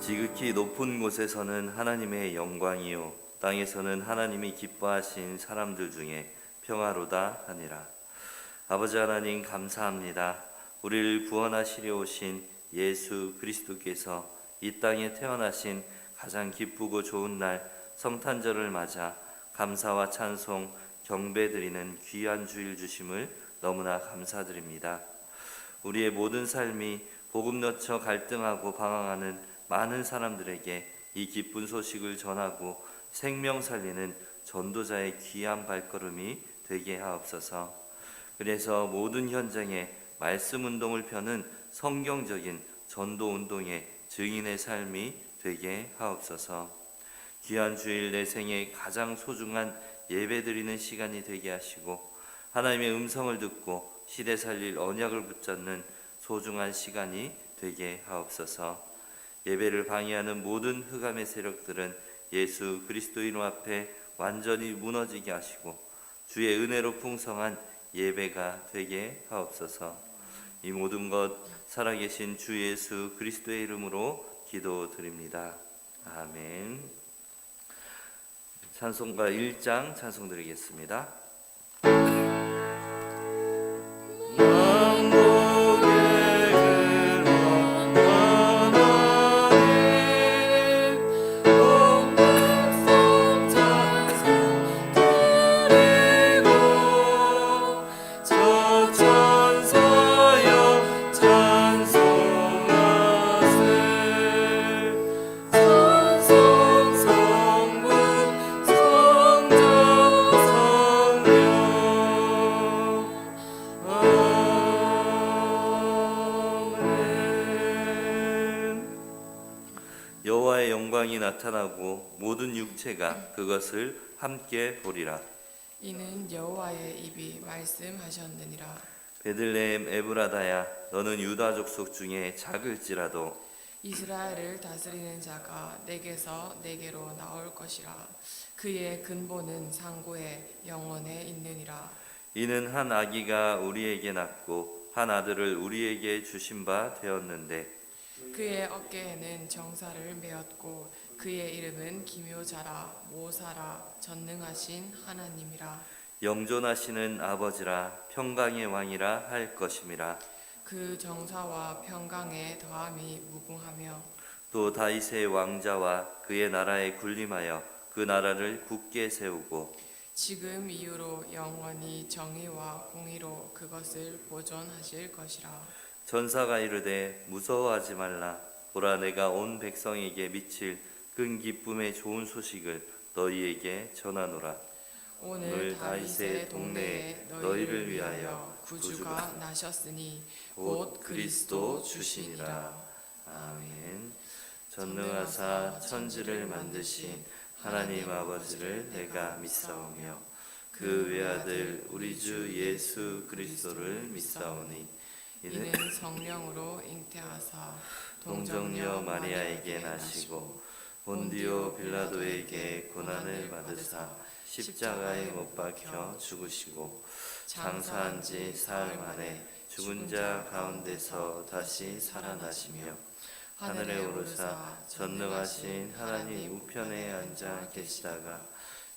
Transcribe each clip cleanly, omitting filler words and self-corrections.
지극히 높은 곳에서는 하나님의 영광이요 땅에서는 하나님이 기뻐하신 사람들 중에 평화로다 하니라. 아버지 하나님 감사합니다. 우리를 구원하시려 오신 예수 그리스도께서 이 땅에 태어나신 가장 기쁘고 좋은 날 성탄절을 맞아 감사와 찬송 경배드리는 귀한 주일 주심을 너무나 감사드립니다. 우리의 모든 삶이 복음 넣쳐 갈등하고 방황하는 많은 사람들에게 이 기쁜 소식을 전하고 생명 살리는 전도자의 귀한 발걸음이 되게 하옵소서. 그래서 모든 현장에 말씀 운동을 펴는 성경적인 전도 운동의 증인의 삶이 되게 하옵소서. 귀한 주일 내 생에 가장 소중한 예배드리는 시간이 되게 하시고 하나님의 음성을 듣고 시대 살릴 언약을 붙잡는 소중한 시간이 되게 하옵소서. 예배를 방해하는 모든 흑암의 세력들은 예수 그리스도 이름 앞에 완전히 무너지게 하시고 주의 은혜로 풍성한 예배가 되게 하옵소서. 이 모든 것 살아계신 주 예수 그리스도의 이름으로 기도드립니다. 아멘. 찬송가 1장 찬송 드리겠습니다. 여호와의 영광이 나타나고 모든 육체가 그것을 함께 보리라. 이는 여호와의 입이 말씀하셨느니라. 베들레헴 에브라다야 너는 유다 족속 중에 작을지라도 이스라엘을 다스리는 자가 내게서 내게로 나올 것이라. 그의 근본은 상고의 영원에 있느니라. 이는 한 아기가 우리에게 낳고 한 아들을 우리에게 주신 바 되었는데 그의 어깨에는 정사를 메었고 그의 이름은 기묘자라 모사라 전능하신 하나님이라. 영존하시는 아버지라 평강의 왕이라 할 것임이라. 그 정사와 평강의 더함이 무궁하며 또 다윗의 왕자와 그의 나라에 군림하여 그 나라를 굳게 세우고 지금 이후로 영원히 정의와 공의로 그것을 보존하실 것이라. 전사가 이르되 무서워하지 말라. 보라 내가 온 백성에게 미칠 큰 기쁨의 좋은 소식을 너희에게 전하노라. 오늘 다윗의 동네에 너희를 위하여 구주가 나셨으니 곧 그리스도 주시니라. 아멘. 전능하사 천지를 만드신 하나님 아버지를 내가 믿사오며 그 외아들 우리 주 예수 그리스도를 믿사오니 이는 성령으로 잉태하사 동정녀 마리아에게 나시고 본디오 빌라도에게 고난을 받으사 십자가에 못 박혀 죽으시고 장사한 지 사흘 만에 죽은 자 가운데서 다시 살아나시며 하늘에 오르사 전능하신 하나님 우편에 앉아 계시다가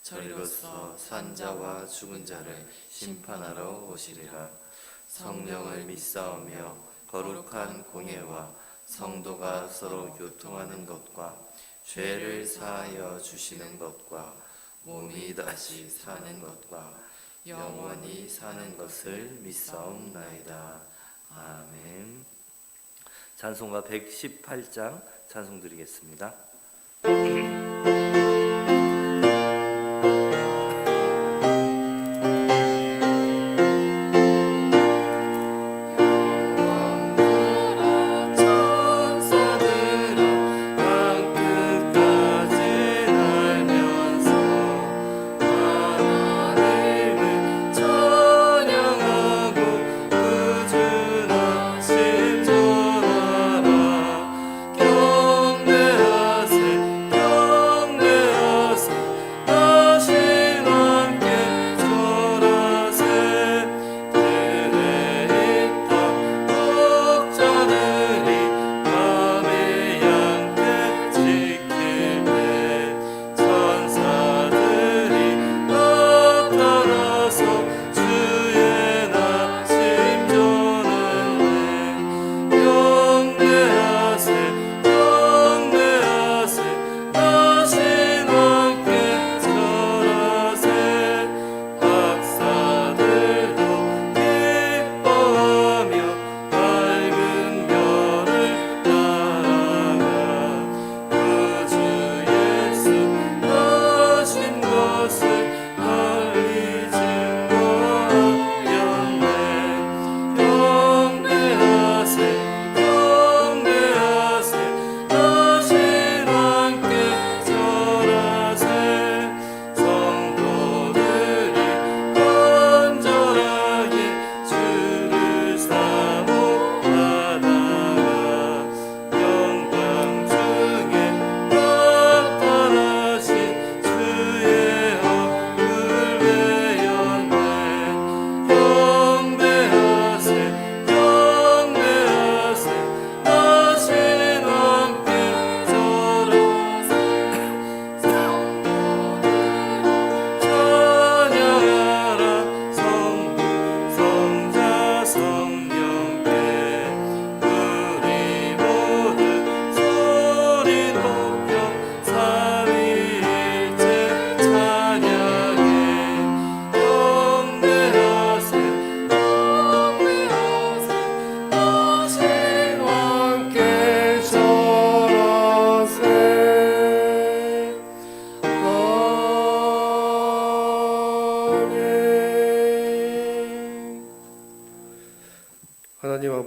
저리로서 산자와 죽은 자를 심판하러 오시리라. 성령을 믿사오며 거룩한 공예와 성도가 서로 교통하는 것과 죄를 사하여 주시는 것과 몸이 다시 사는 것과 영원히 사는 것을 믿사옵나이다. 아멘. 찬송가 118장 찬송 드리겠습니다. 영광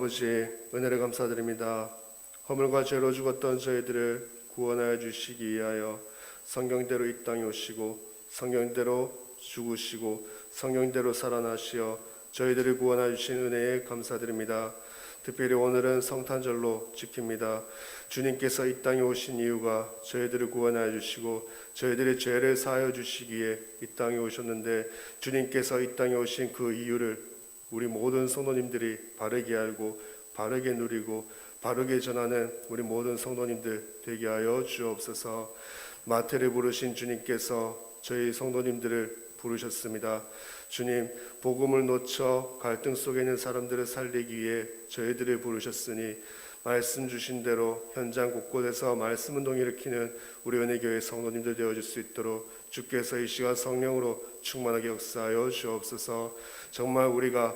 아버지, 은혜를 감사드립니다. 허물과 죄로 죽었던 저희들을 구원하여 주시기 위하여 성경대로 이 땅에 오시고 성경대로 죽으시고 성경대로 살아나시어 저희들을 구원하여 주신 은혜에 감사드립니다. 특별히 오늘은 성탄절로 지킵니다. 주님께서 이 땅에 오신 이유가 저희들을 구원하여 주시고 저희들의 죄를 사하여 주시기에 이 땅에 오셨는데, 주님께서 이 땅에 오신 그 이유를 우리 모든 성도님들이 바르게 알고 바르게 누리고 바르게 전하는 우리 모든 성도님들 되게 하여 주옵소서. 마태를 부르신 주님께서 저희 성도님들을 부르셨습니다. 주님, 복음을 놓쳐 갈등 속에 있는 사람들을 살리기 위해 저희들을 부르셨으니 말씀 주신 대로 현장 곳곳에서 말씀 운동 일으키는 우리 은혜교회 성도님들 되어줄 수 있도록 주께서 이 시간 성령으로 충만하게 역사하여 주옵소서. 정말 우리가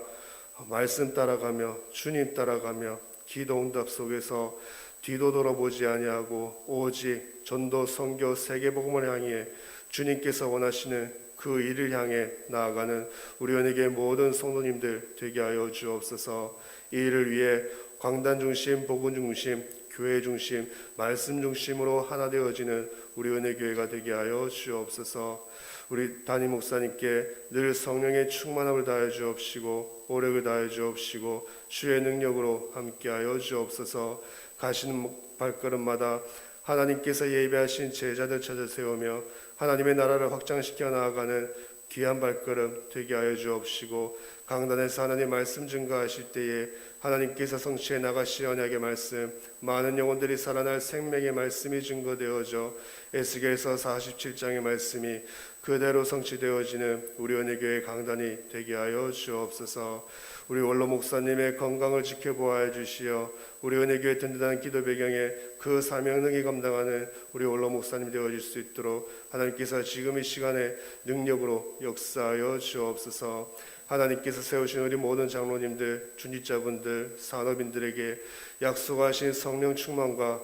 말씀 따라가며 주님 따라가며 기도 응답 속에서 뒤도 돌아보지 아니하고 오직 전도 선교 세계복음을 향해 주님께서 원하시는 그 일을 향해 나아가는 우리 은혜교회 모든 성도님들 되게 하여 주옵소서. 이 일을 위해 광단 중심, 복음 중심, 교회 중심, 말씀 중심으로 하나 되어지는 우리 은혜교회가 되게 하여 주옵소서. 우리 담임 목사님께 늘 성령의 충만함을 다해 주옵시고 오력을 다해 주옵시고 주의 능력으로 함께하여 주옵소서. 가시는 발걸음마다 하나님께서 예배하신 제자들 찾아 세우며 하나님의 나라를 확장시켜 나아가는 귀한 발걸음 되게 하여 주옵시고, 강단에서 하나님 말씀 증거하실 때에 하나님께서 성취해 나가실 언약의 말씀, 많은 영혼들이 살아날 생명의 말씀이 증거되어져 에스겔서 47장의 말씀이 그대로 성취되어지는 우리 은혜교회 강단이 되게 하여 주옵소서. 우리 원로 목사님의 건강을 지켜보아 주시어 우리 은혜교회 든든한 기도 배경에 그 사명능히 감당하는 우리 원로 목사님 되어질 수 있도록 하나님께서 지금 이 시간에 능력으로 역사하여 주옵소서. 하나님께서 세우신 우리 모든 장로님들, 중직자분들, 산업인들에게 약속하신 성령 충만과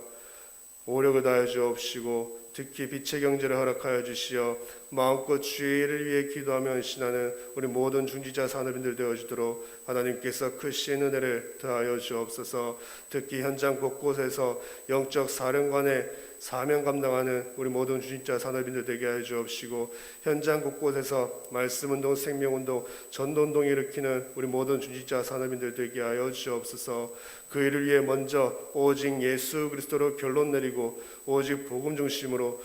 오력을 다해 주옵시고 특히 빛의 경제를 허락하여 주시어 마음껏 주의 일을 위해 기도하며 헌신하는 우리 모든 중직자 산업인들 되어주도록 하나님께서 크신 은혜를 더하여 주옵소서. 특히 현장 곳곳에서 영적 사령관의 사명 감당하는 우리 모든 중직자 산업인들 되게 하여 주옵시고, 현장 곳곳에서 말씀운동, 생명운동, 전도운동 일으키는 우리 모든 중직자 산업인들 되게 하여 주옵소서. 그 일을 위해 먼저 오직 예수 그리스도로 결론 내리고 오직 복음 중심으로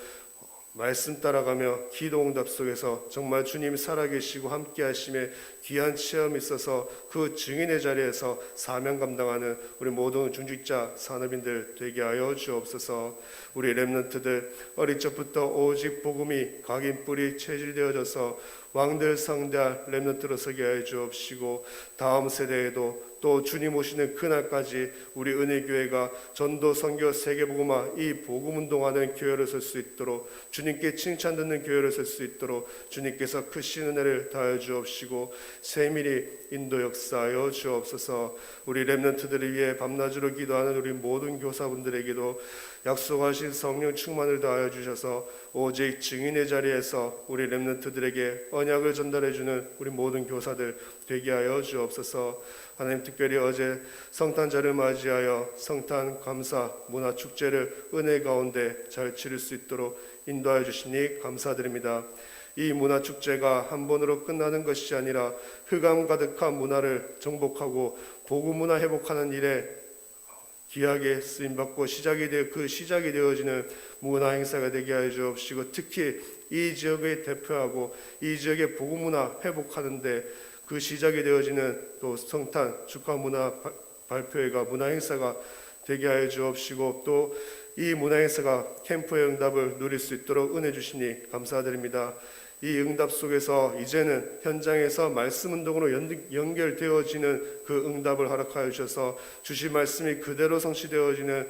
말씀 따라가며 기도 응답 속에서 정말 주님 살아계시고 함께 하심에 귀한 체험이 있어서 그 증인의 자리에서 사명 감당하는 우리 모든 중직자 산업인들 되게 하여 주옵소서. 우리 렘넌트들 어릴 적부터 오직 복음이 각인 뿌리 체질되어져서 왕들 상대할 렘넌트로 서게 하여 주옵시고, 다음 세대에도 또 주님 오시는 그날까지 우리 은혜교회가 전도 선교 세계복음화 이 복음운동하는 교회로 설 수 있도록, 주님께 칭찬 듣는 교회로 설 수 있도록 주님께서 크신 은혜를 다하여 주옵시고 세밀히 인도 역사하여 주옵소서. 우리 렘넌트들을 위해 밤낮으로 기도하는 우리 모든 교사분들에게도 약속하신 성령 충만을 다하여 주셔서 오직 증인의 자리에서 우리 렘넌트들에게 언약을 전달해 주는 우리 모든 교사들 되게 하여 주옵소서. 하나님, 특별히 어제 성탄절을 맞이하여 성탄 감사 문화 축제를 은혜 가운데 잘 치를 수 있도록 인도하여 주시니 감사드립니다. 이 문화 축제가 한 번으로 끝나는 것이 아니라 흑암 가득한 문화를 정복하고 복음 문화 회복하는 일에 귀하게 쓰임받고 시작이 되어지는 문화 행사가 되게 하여 주옵시고, 특히 이 지역을 대표하고 이 지역의 복음 문화 회복하는데 그 시작이 되어지는 또 성탄 축하 문화 발표회가 문화 행사가 되게 하여 주옵시고, 또 이 문화 행사가 캠프의 응답을 누릴 수 있도록 은혜 주시니 감사드립니다. 이 응답 속에서 이제는 현장에서 말씀 운동으로 연결되어지는 그 응답을 허락하여 주셔서 주신 말씀이 그대로 성취되어지는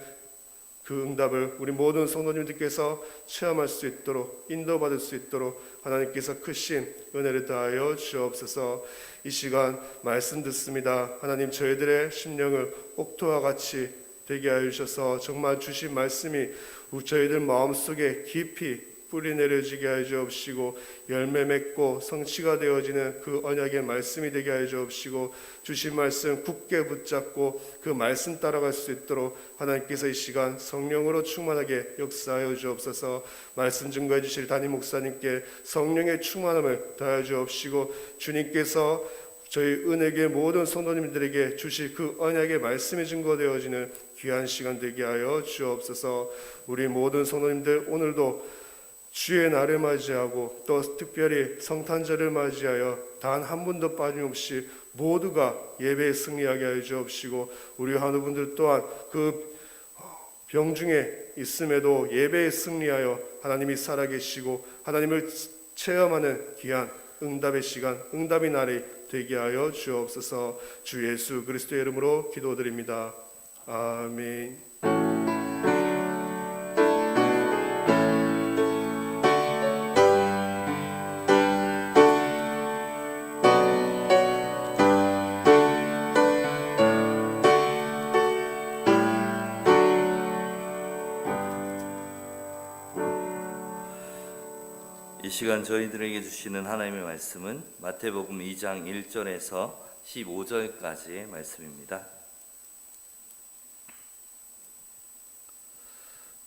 그 응답을 우리 모든 성도님들께서 체험할 수 있도록 인도받을 수 있도록 하나님께서 크신 은혜를 다하여 주옵소서. 이 시간 말씀 듣습니다. 하나님, 저희들의 심령을 옥토와 같이 되게 하여 주셔서 정말 주신 말씀이 저희들 마음속에 깊이 뿌리 내려지게 하여 주옵시고 열매 맺고 성취가 되어지는 그 언약의 말씀이 되게 하여 주옵시고 주신 말씀 굳게 붙잡고 그 말씀 따라갈 수 있도록 하나님께서 이 시간 성령으로 충만하게 역사하여 주옵소서. 말씀 증거해 주실 담임 목사님께 성령의 충만함을 더하여 주옵시고 주님께서 저희 은혜계 모든 성도님들에게 주실 그 언약의 말씀이 증거되어지는 귀한 시간 되게 하여 주옵소서. 우리 모든 성도님들 오늘도 주의 날을 맞이하고 또 특별히 성탄절을 맞이하여 단 한 분도 빠짐없이 모두가 예배에 승리하게 하여 주옵시고 우리 한우분들 또한 그 병중에 있음에도 예배에 승리하여 하나님이 살아계시고 하나님을 체험하는 귀한 응답의 시간, 응답의 날이 되게 하여 주옵소서. 주 예수 그리스도의 이름으로 기도드립니다. 아멘. 이 시간 저희들에게 주시는 하나님의 말씀은 마태복음 2장 1절에서 15절까지의 말씀입니다.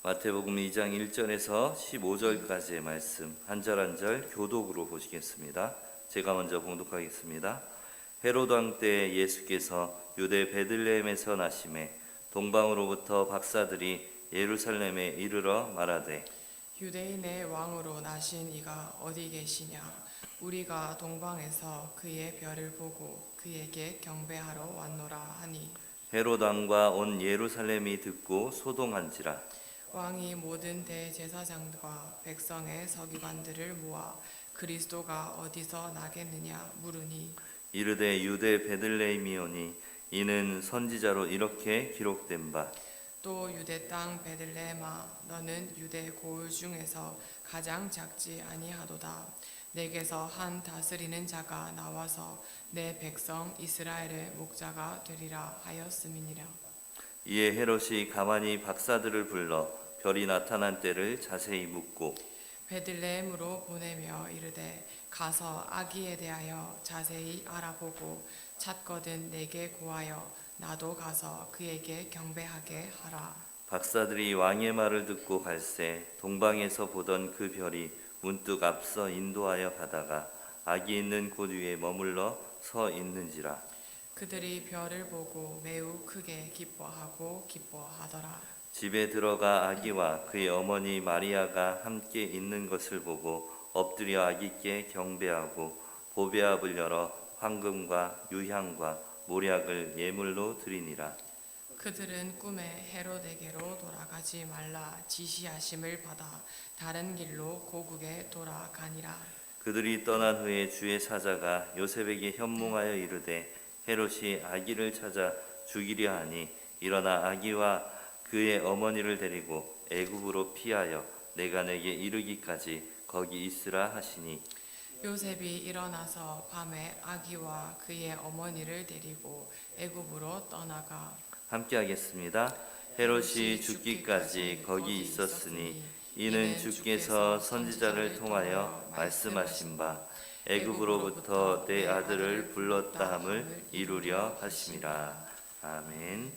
마태복음 2장 1절에서 15절까지의 말씀 한 절 한 절 교독으로 보시겠습니다. 제가 먼저 봉독하겠습니다. 헤롯 왕 때 예수께서 유대 베들레헴에서 나심에 동방으로부터 박사들이 예루살렘에 이르러 말하되 유대인의 왕으로 나신 이가 어디 계시냐? 우리가 동방에서 그의 별을 보고 그에게 경배하러 왔노라 하니 헤롯 왕과 온 예루살렘이 듣고 소동한지라. 왕이 모든 대제사장과 백성의 서기관들을 모아 그리스도가 어디서 나겠느냐 물으니 이르되 유대 베들레헴이오니 이는 선지자로 이렇게 기록된 바 또 유대 땅 베들레헴아 너는 유대 고을 중에서 가장 작지 아니하도다. 내게서 한 다스리는 자가 나와서 내 백성 이스라엘의 목자가 되리라 하였음이니라. 이에 헤롯이 가만히 박사들을 불러 별이 나타난 때를 자세히 묻고 베들레헴으로 보내며 이르되 가서 아기에 대하여 자세히 알아보고 찾거든 내게 고하여 나도 가서 그에게 경배하게 하라. 박사들이 왕의 말을 듣고 갈새 동방에서 보던 그 별이 문득 앞서 인도하여 가다가 아기 있는 곳 위에 머물러 서 있는지라. 그들이 별을 보고 매우 크게 기뻐하고 기뻐하더라. 집에 들어가 아기와 그의 어머니 마리아가 함께 있는 것을 보고 엎드려 아기께 경배하고 보배압을 열어 황금과 유향과 모략을 예물로 드리니라. 그들은 꿈에 헤롯에게로 돌아가지 말라 지시하심을 받아 다른 길로 고국에 돌아가니라. 그들이 떠난 후에 주의 사자가 요셉에게 현몽하여 이르되 헤롯이 아기를 찾아 죽이려 하니 일어나 아기와 그의 어머니를 데리고 애굽으로 피하여 내가 내게 이르기까지 거기 있으라 하시니 요셉이 일어나서 밤에 아기와 그의 어머니를 데리고 애굽으로 떠나가 함께 하겠습니다. 헤롯이 죽기까지 거기 있었으니 이는 주께서 선지자를 통하여 말씀하신 바 애굽으로부터 내 아들을 불렀다 함을 이루려 하심이라. 아멘.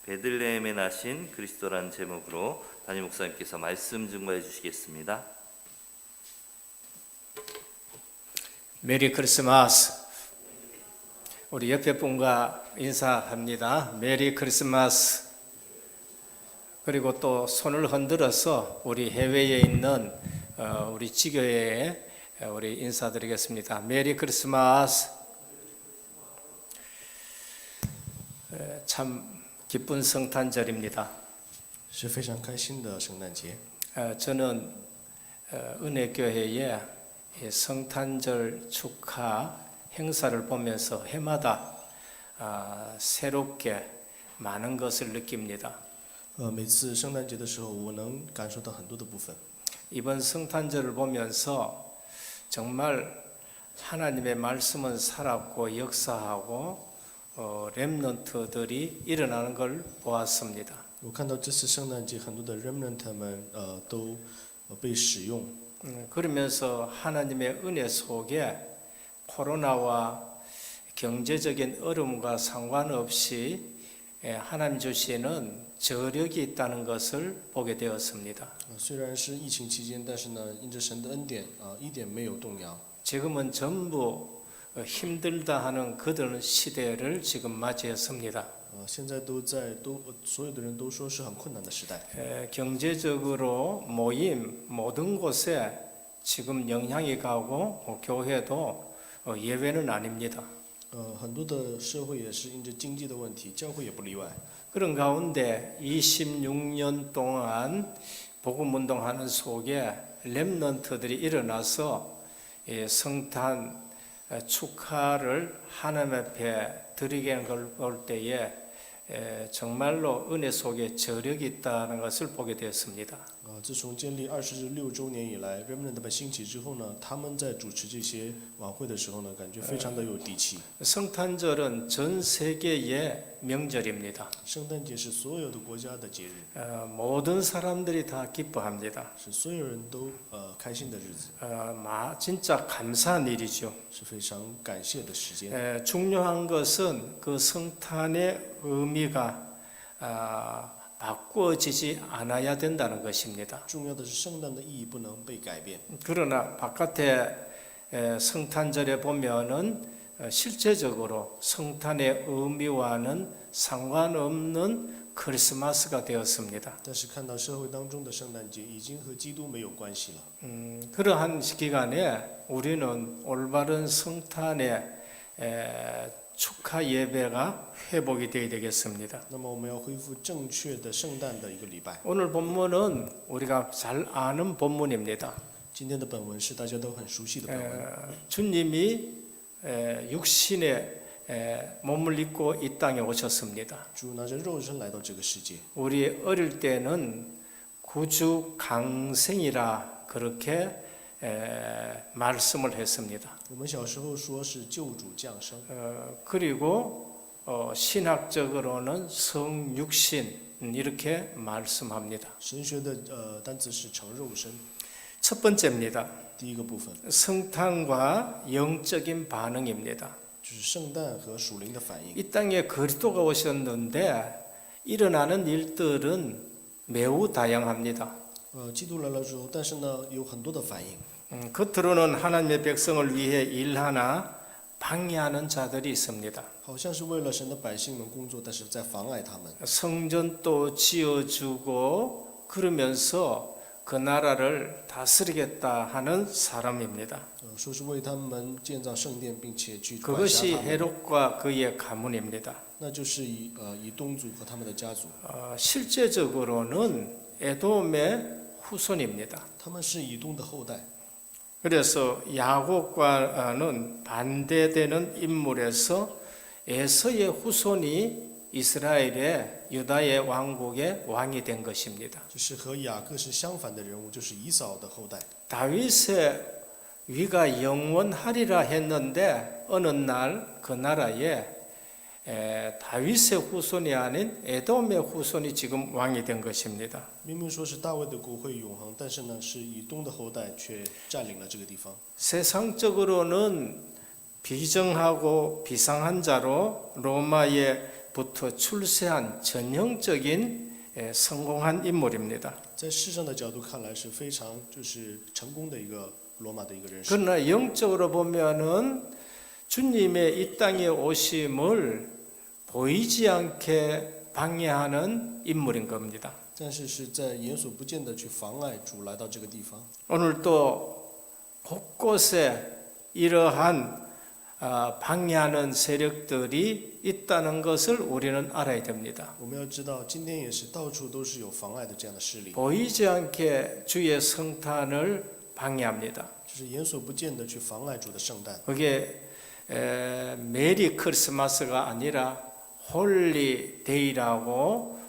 베들레헴에 나신 그리스도라는 제목으로 담임 목사님께서 말씀 증거해 주시겠습니다. 메리 크리스마스. 우리 옆에 분과 인사합니다. 메리 크리스마스. 그리고 또 손을 흔들어서 우리 해외에 있는 우리 지교회에 우리 인사드리겠습니다. 메리 크리스마스. 참 기쁜 성탄절입니다. 是非常开心的圣诞节。 저는 은혜교회에 성탄절 축하 행사를 보면서 해마다 새롭게 많은 것을 느낍니다. 每次圣诞节的时候，我能感受到很多的部分。 이번 성탄절을 보면서 정말 하나님의 말씀은 살았고 역사하고 렘넌트들이 일어나는 걸 보았습니다. 我看到这次圣诞节很多的 remnant 们都被使用。 그러면서 하나님의 은혜 속에 코로나와 경제적인 어려움과 상관없이 하나님 주시는 저력이 있다는 것을 보게 되었습니다. 虽然是疫情期间，但是呢，因着神的恩典一点没有动摇。 지금은 전부 힘들다 하는 그런 시대를 지금 맞이했습니다. 现在所有的人都说是很困难的时代。 경제적으로 모임 모든 곳에 지금 영향이 가고 교회도 예외는 아닙니다. 很多的社会也是因着经济的问题，教会也不例外。 그런 가운데 26년 동안 복음 운동하는 속에 렘넌트들이 일어나서 성탄 축하를 하나님 앞에 드리게 볼 때에 정말로 은혜 속에 저력이 있다는 것을 보게 되었습니다. 自从建立26周年以来 ，Remnant 被兴起之后呢，他们在主持这些晚会的时候呢，感觉非常的有底气。 성탄절은 전 세계의 명절입니다. 圣诞节是所有的国家的节日， 모든 사람들이 다 기뻐합니다. 是所有人都开心的日子， 진짜 감사한 일이죠. 是非常感谢的时间。 중요한 것은 그 성탄의 의미가 바꾸어지지 않아야 된다는 것입니다. 重要的是圣诞的意义不能被改变。 그러나 바깥에 성탄절에 보면은 실제적으로 성탄의 의미와는 상관없는 크리스마스가 되었습니다. 但是看到社会当中的圣诞节已经和基督没有关系了。 그러한 기간에 우리는 올바른 성탄의 축하 예배가 회복이 되어야 되겠습니다. 那么我们要恢复正确的圣诞的一个礼拜。 오늘 본문은 우리가 잘 아는 본문입니다. 今天的本文是大家都很熟悉的本文。 주님이 육신의 몸을 입고 이 땅에 오셨습니다. 主拿着肉身来到这个世界。 우리 어릴 때는 구주 강생이라 그렇게 말씀을 했습니다. 我们小时候说是救主降生， 그리고 신학적으로는 성육신 이렇게 말씀합니다. 神学的单词是成肉身。 첫 번째입니다. 第一个部分 성탄과 영적인 반응입니다. 就是圣诞和属灵的反应。 이 땅에 그리스도가 오셨는데 일어나는 일들은 매우 다양합니다. 基督来了之后，但是呢，有很多的反应。 겉으로는 하나님의 백성을 위해 일하나 방해하는 자들이 있습니다. 好像是为了神的百姓们工作，但是在妨碍他们。 성전도 지어주고 그러면서 그 나라를 다스리겠다 하는 사람입니다. 说是为他们建造圣殿，并且去管辖 그것이 他们。 헤롯과 그의 가문입니다. 那就是以东族和他们的家族， 실제적으로는 에돔의 후손입니다. 他们是以东的后代。 그래서 야곱과는 반대되는 인물에서 에서의 후손이 이스라엘의 유다의 왕국의 왕이 된 것입니다. 就是和雅各是相反的人物，就是以扫的后代。 다윗의 위가 영원하리라 했는데 어느 날 그 나라에 다윗의 후손이 아닌 에돔의 후손이 지금 왕이 된 것입니다. 明明说是大卫的国会永恒，但是呢，是以东的后代却占领了这个地方。 세상적으로는 비정하고 비상한 자로 로마에부터 출세한 전형적인 성공한 인물입니다. 在世上的角度看来是非常就是成功的一个罗马的一个人士。 그러나 영적으로 보면은 주님의 이 땅에 오심을 보이지 않게 방해하는 인물인 겁니다. 但是是在眼所不见的去妨碍主来到这个地方。 오늘 또 곳곳에 이러한 방해하는 세력들이 있다는 것을 우리는 알아야 됩니다. 我们要知道，今天也是到处都是有妨碍的这样的势力， 보이지 않게 주의 성탄을 방해합니다. 就是眼所不见的去妨碍主的圣诞。 그게 메리 크리스마스가 아니라 홀리데이라고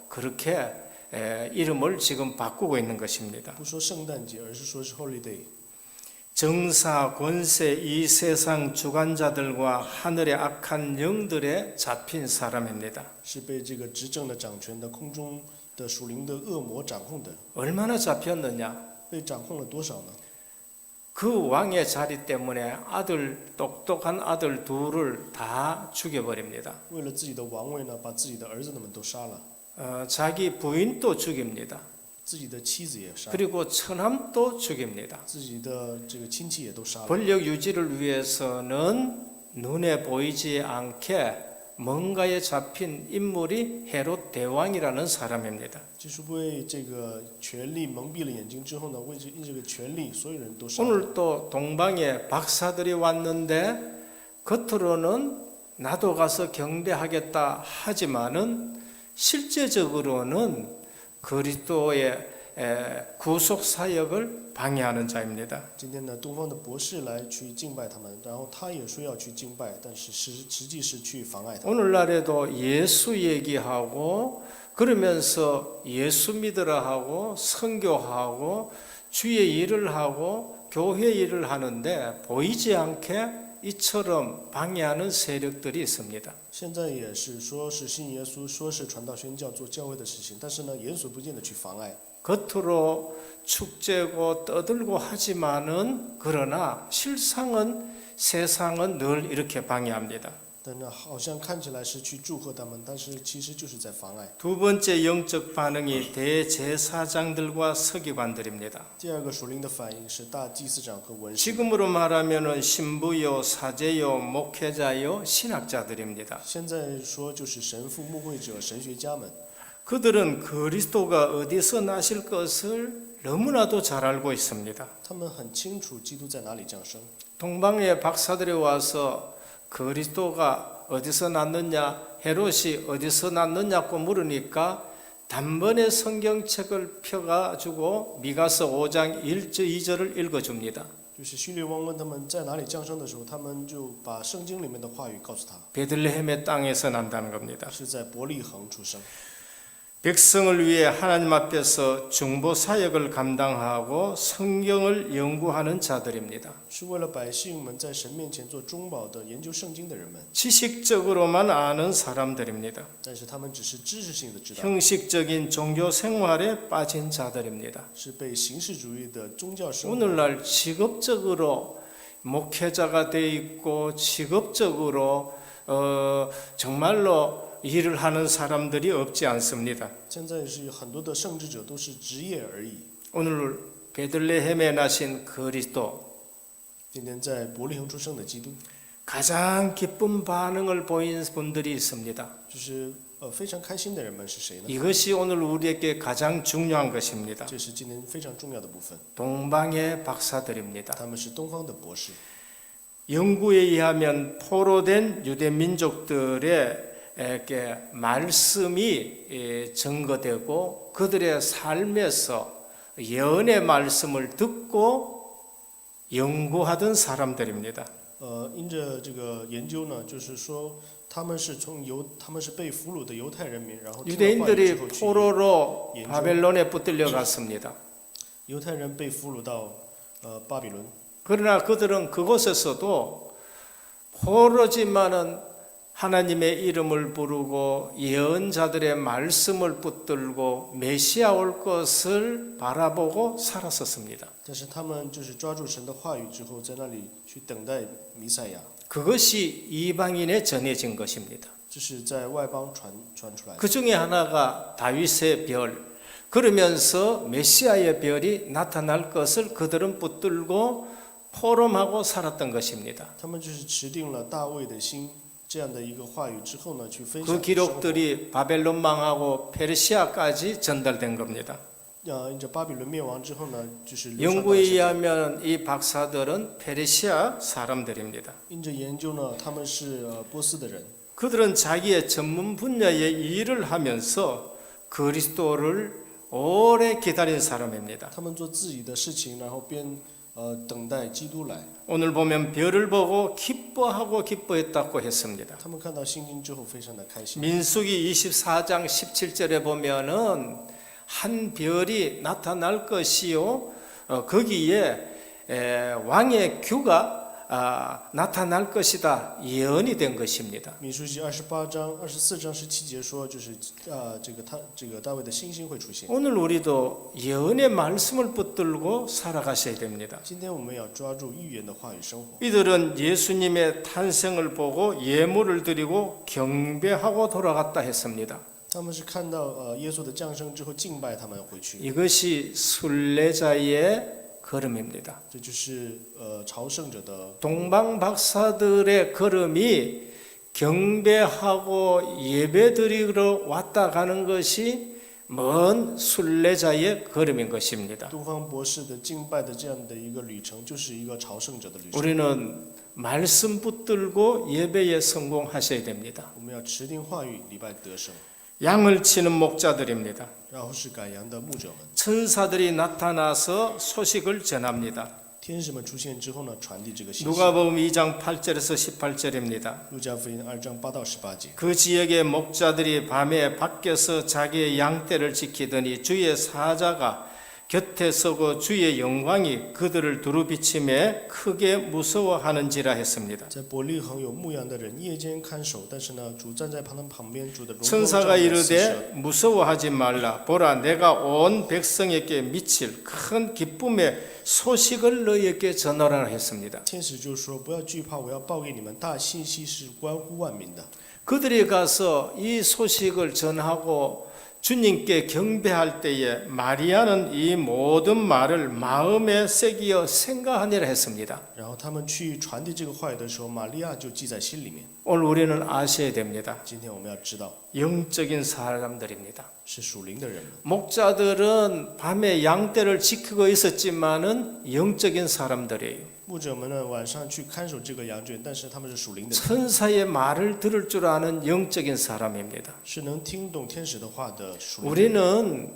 그렇게 이름을 지금 바꾸고 있는 것입니다. 不说圣诞节，而是说是 holiday。 정사, 권세, 이 세상 주관자들과 하늘의 악한 영들에 잡힌 사람입니다. 是被这个执政的、掌权的、空中的属灵的恶魔掌控的。 얼마나 잡혔느냐? 被掌控了多少呢？ 그 왕의 자리 때문에 똑똑한 아들 둘을 다 죽여버립니다. 为了自己的王位呢，把自己的儿子们都杀了， 자기 부인도 죽입니다. 自己的妻子也杀了， 그리고 처남도 죽입니다. 自己的这个亲戚也都杀了。 권력 유지를 위해서는 눈에 보이지 않게 뭔가에 잡힌 인물이 헤롯 대왕이라는 사람입니다. 就是为这个权力蒙蔽了眼睛之后呢，为这个权力，所有人都杀了。 오늘 또 동방에 박사들이 왔는데 겉으로는 나도 가서 경배하겠다 하지만은 실제적으로는 그리스도의 구속 사역을 방해하는 자입니다. 今天呢，东方的博士来去敬拜他们，然后他也说要去敬拜，但是实际是去妨碍他们。 오늘날에도 예수 얘기하고 그러면서 예수 믿으라 하고 선교하고 주의 일을 하고 교회 일을 하는데 보이지 않게 이처럼 방해하는 세력들이 있습니다. 现在也是说是信耶稣，说是传道宣教做教会的事情，但是呢，眼所不见的去妨碍。 겉으로 축제고 떠들고 하지만은 그러나 실상은 세상은 늘 이렇게 방해합니다. 但呢，好像看起来是去祝贺他们，但是其实就是在妨碍。 두 번째 영적 반응이 대제사장들과 서기관들입니다. 第二个属灵的反应是大祭司长和文士。 지금으로 말하면은 신부요, 사제요, 목회자요, 신학자들입니다. 现在说就是神父、牧会者、神学家们， 그들은 그리스도가 어디서 나실 것을 너무나도 잘 알고 있습니다. 他们很清楚基督在哪里降生。 동방의 박사들이 와서 그리스도가 어디서 났느냐, 헤롯이 어디서 났느냐고 물으니까 단번에 성경책을 펴가지고 미가서 5장 1절 2절을 읽어줍니다. 就是叙利王问他们在哪里降生的时候，他们就把圣经里面的话语告诉他， 베들레헴의 땅에서 난다는 겁니다. 是在伯利恒出生。 백성을 위해 하나님 앞에서 중보 사역을 감당하고 성경을 연구하는 자들입니다. 是为了百姓们在神面前做中保的研究圣经的人们， 지식적으로만 아는 사람들입니다. 但是他们只是知识性的知道， 형식적인 종교 생활에 빠진 자들입니다. 是被形式主义的宗教生活。 오늘날 직업적으로 목회자가 돼 있고 직업적으로 정말로 일을 하는 사람들이 없지 않습니다. 现在是有很多的圣职者都是职业而已。 오늘 베들레헴에 나신 그리스도 今天在伯利恒出生的基督， 가장 기쁜 반응을 보인 분들이 있습니다. 就是非常开心的人们是谁呢？ 이것이 오늘 우리에게 가장 중요한 것입니다. 这是今天非常重要的部分。 동방의 박사들입니다. 他们是东方的博士。 연구에 의하면 포로된 유대 민족들의 말씀이 증거되고 그들의 삶에서 예언의 말씀을 듣고 연구하던 사람들입니다. 因着这个研究呢，就是说他们是被俘虏的犹太人民，然后听了话语 유대인들이 之后去 포로로 바벨론에 붙들려 갔습니다. 犹太人被俘虏到巴比伦， 그러나 그들은 그곳에서도 포로지만은 하나님의 이름을 부르고 예언자들의 말씀을 붙들고 메시아 올 것을 바라보고 살았었습니다. 但是他们就是抓住神的话语之后，在那里去等待弥赛亚， 그것이 이방인에 전해진 것입니다. 这是在外邦传出来的。 그 중에 하나가 다윗의 별, 그러면서 메시아의 별이 나타날 것을 그들은 붙들고 포럼하고 살았던 것입니다. 他们就是持定了大卫的心这样的一个话语之后呢，去分享 그 生活。 기록들이 바벨론 망하고 페르시아까지 전달된 겁니다. 因着巴比伦灭亡之后呢，就是流传到 연구에 现在 의하면 이 박사들은 페르시아 사람들입니다. 因着研究呢，他们是波斯的人， 그들은 자기의 전문 분야의 일을 하면서 그리스도를 오래 기다린 사람입니다. 他们做自己的事情，然后边等待基督来。 오늘 보면 별을 보고 기뻐하고 기뻐했다고 했습니다. 他们看到星星之后非常的开心。 민수기 24장 17절에 보면은 한 별이 나타날 것이요 거기에 왕의 규가 나타날 것이다 예언이 된 것입니다. 民数记28章、24章17节说，就是这个大卫的星星会出现。 오늘 우리도 예언의 말씀을 붙들고 살아가셔야 됩니다. 今天我们要抓住预言的话语生活。 이들은 예수님의 탄생을 보고 예물을 드리고 경배하고 돌아갔다 했습니다. 他们是看到耶稣的降生之后敬拜，他们回去。 이것이 순례자의 걸음입니다. 这就是朝圣者的 동방 박사들의 걸음이 경배하고 예배드리러 왔다 가는 것이 먼 순례자의 걸음인 것입니다. 东方博士的敬拜的这样的一个旅程，就是一个朝圣者的旅程。 우리는 말씀 붙들고 예배에 성공하셔야 됩니다. 我们要持定话语，礼拜得胜。 양을 치는 목자들입니다. 然后是赶羊的牧者们， 천사들이 나타나서 소식을 전합니다. 天使们出现之后呢，传递这个信息。 누가복음 2장 8절에서 18절입니다. 路加福音2章8到18节。 그 지역의 목자들이 밤에 밖에서 자기의 양떼를 지키더니 주의 사자가 곁에 서고 주의 영광이 그들을 두루비침에 크게 무서워하는지라 했습니다. 在伯利恒有牧羊的人夜间看守，但是呢，主站在他们旁边，主的荣光照 천사가 耀四射。 이르되 무서워하지 말라. 보라 내가 온 백성에게 미칠 큰 기쁨의 소식을 너희에게 전하라 했습니다. 天使就说：“不要惧怕，我要报给你们大信息，是关乎万民的。” 그들이 가서 이 소식을 전하고 주님께 경배할 때에 마리아는 이 모든 말을 마음에 새기어 생각하니라 했습니다. 然后他们去传递这个话语的时候，玛利亚就记在心里面。 오늘 우리는 아셔야 됩니다. 今天我们要知道， 영적인 사람들입니다. 是属灵的人们。 목자들은 밤에 양떼를 지키고 있었지만은 영적인 사람들이에요. 牧者们呢，晚上去看守这个羊圈，但是他们是属灵的人， 천사의 말을 들을 줄 아는 영적인 사람입니다. 是能听懂天使的话的属灵的人。 우리는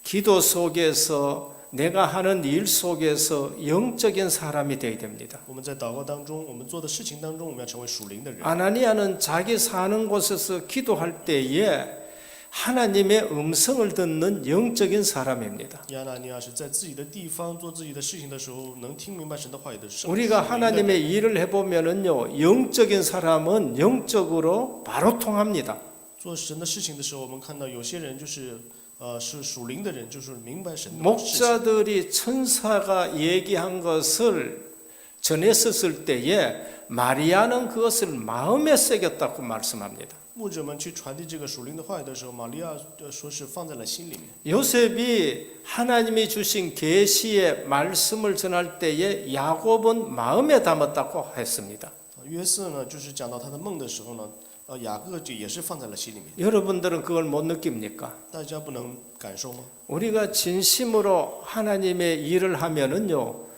기도 속에서 내가 하는 일 속에서 영적인 사람이 되어야 됩니다. 我们在祷告当中，我们做的事情当中，我们要成为属灵的人。 아나니아는 자기 사는 곳에서 기도할 때에 하나님의 음성을 듣는 영적인 사람입니다. 亚拿尼亚是在自己的地方做自己的事情的时候，能听明白神的话语的圣。 우리가 하나님의 일을 해보면은요, 영적인 사람은 영적으로 바로 통합니다. 做神的事情的时候，我们看到有些人就是是属灵的人，就是明白神的事情。 목자들이 천사가 얘기한 것을 전했었을 때에 마리아는 그것을 마음에 새겼다고 말씀합니다. 牧者们去传递这个属灵的话语的时候，玛利亚说是放在了心里面。 요셉이 하나님이 주신 계시의 말씀을 전할 때에 야곱은 마음에 담았다고 했습니다. 约瑟呢，就是讲到他的梦的时候呢，雅各就也是放在了心里面。 여러분들은 그걸 못 느낍니까? 大家不能感受吗？ 우리가 진심으로 하나님의 일을 하면은요,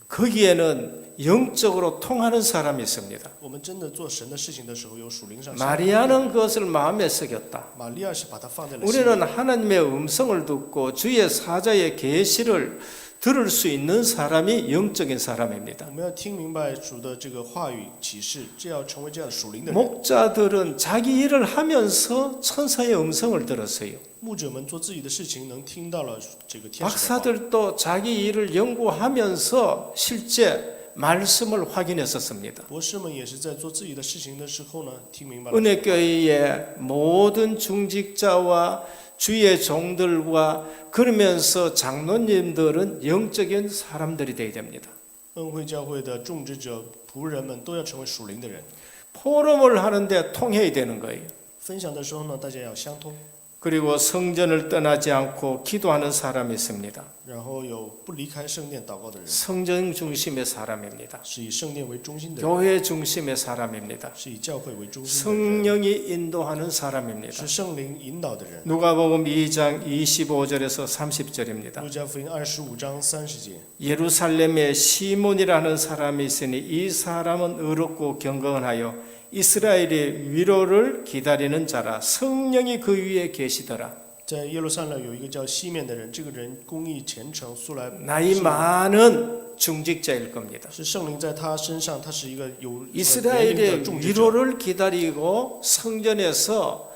거기에는 영적으로 통하는 사람이 있습니다. 我们真的做神的事情的时候，有属灵上。 마리아는 그것을 마음에 새겼다. 玛利亚是把它放在了心里。 우리는 하나님의 음성을 듣고 주의 사자의 계시를 들을 수 있는 사람이 영적인 사람입니다. 我们要听明白主的这个话语启示，这要成为这样属灵的人。 목자들은 자기 일을 하면서 천사의 음성을 들었어요. 牧者们做自己的事情，能听到了这个天使的话。 박사들도 자기 일을 연구하면서 실제 말씀을 확인했었습니다. 博士们也是在做自己的事情的时候呢，听明白了。 은혜교회의 모든 중직자와 주의 종들과 그러면서 장로님들은 영적인 사람들이 되어야 됩니다. 恩惠教会的种植者、仆人们都要成为属灵的人。 포럼을 하는데 통해야 되는 거예요. 分享的时候呢，大家要相通。 그리고 성전을 떠나지 않고 기도하는 사람이 있습니다. 然后有不离开圣殿祷告的人， 성전 중심의 사람입니다. 是以圣殿为中心的人， 교회 중심의 사람입니다. 是以教会为中心的人， 성령이 인도하는 사람입니다. 是圣灵引导的人。 누가복음 2장 25절에서 30절입니다. 路加福音25章30节， 예루살렘에 시몬이라는 사람이 있으니 이 사람은 의롭고 경건하여 이스라엘의 위로를 기다리는 자라 성령이 그 위에 계시더라. 在耶路撒冷有一个叫西面的人，这个人公义虔诚，素来 나이 많은 중직자일 겁니다. 是圣灵在他身上，他是一个有年龄的 이스라엘의 种植者。 위로를 기다리고 성전에서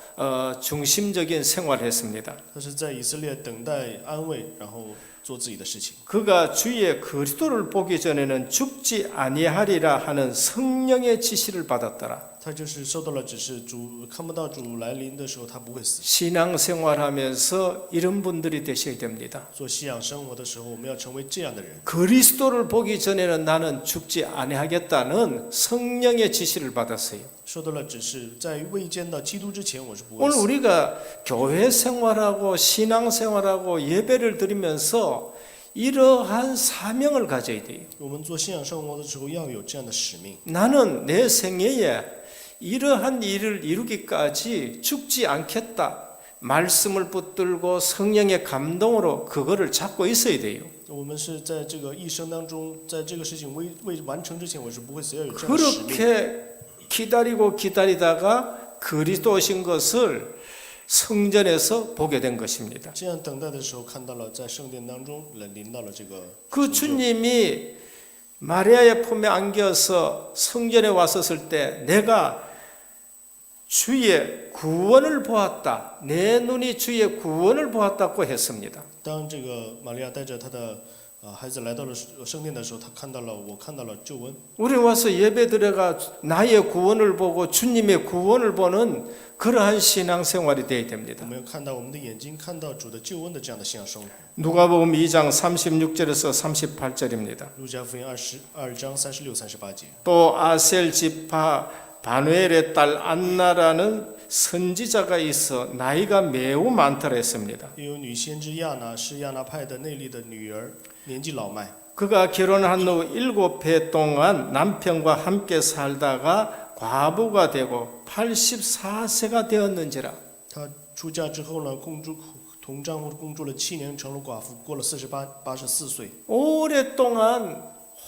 중심적인 생활을 했습니다. 他是在以色列等待安慰，然后做自己的事情。 그가 주의 그리스도를 보기 전에는 죽지 아니하리라 하는 성령의 지시를 받았더라. 他就是受到了指示，主看不到主来临的时候，他不会死。 신앙생활하면서 이런 분들이 되셔야 됩니다. 做信仰生活的时候，我们要成为这样的人。 그리스도를 보기 전에는 나는 죽지 아니하겠다는 성령의 지시를 받았어요. 受到了指示，在未见到基督之前，我是不会 오늘 死。 우리가 교회 생활하고 신앙생활하고 예배를 드리면서 이러한 사명을 가져야 돼요. 我们做信仰生活的时候，要有这样的使命。 나는 내 생애에 이러한 일을 이루기까지 죽지 않겠다. 말씀을 붙들고 성령의 감동으로 그거를 잡고 있어야 돼요. 我们是在这个一生当中，在这个事情未完成之前，我是不会死，要有这样的使命。 그렇게 기다리고 기다리다가 그리스도 오신 것을 성전에서 보게 된 것입니다. 这样等待的时候，看到了在圣殿当中临到了这个 그 주님이 마리아의 품에 안겨서 성전에 왔었을 때 내가 주의 구원을 보았다. 내 눈이 주의 구원을 보았다고 했습니다. 当这个玛利亚带着她的孩子来到了圣殿的时候，她看到了救恩。 우리 와서 예배 드려가 나의 구원을 보고 주님의 구원을 보는 그러한 신앙생활이 되어야 我 됩니다. 们要看到我们的眼睛看到主的救恩的这样的信仰生活。 누가복음 2장 36절에서 38절입니다. 路加福音22章36、38节。 또 아셀 지파 바누엘의 딸 안나라는 선지자가 있어 나이가 매우 많다라 했습니다. 又有女先知亚拿，是亚拿派的内利的女儿，年纪老迈。 그가 결혼한 후 7해 동안 남편과 함께 살다가 과부가 되고 84세가 되었는지라. 她出嫁之后呢，同丈夫共住了7年，成了寡妇，过了84岁， 오랫동안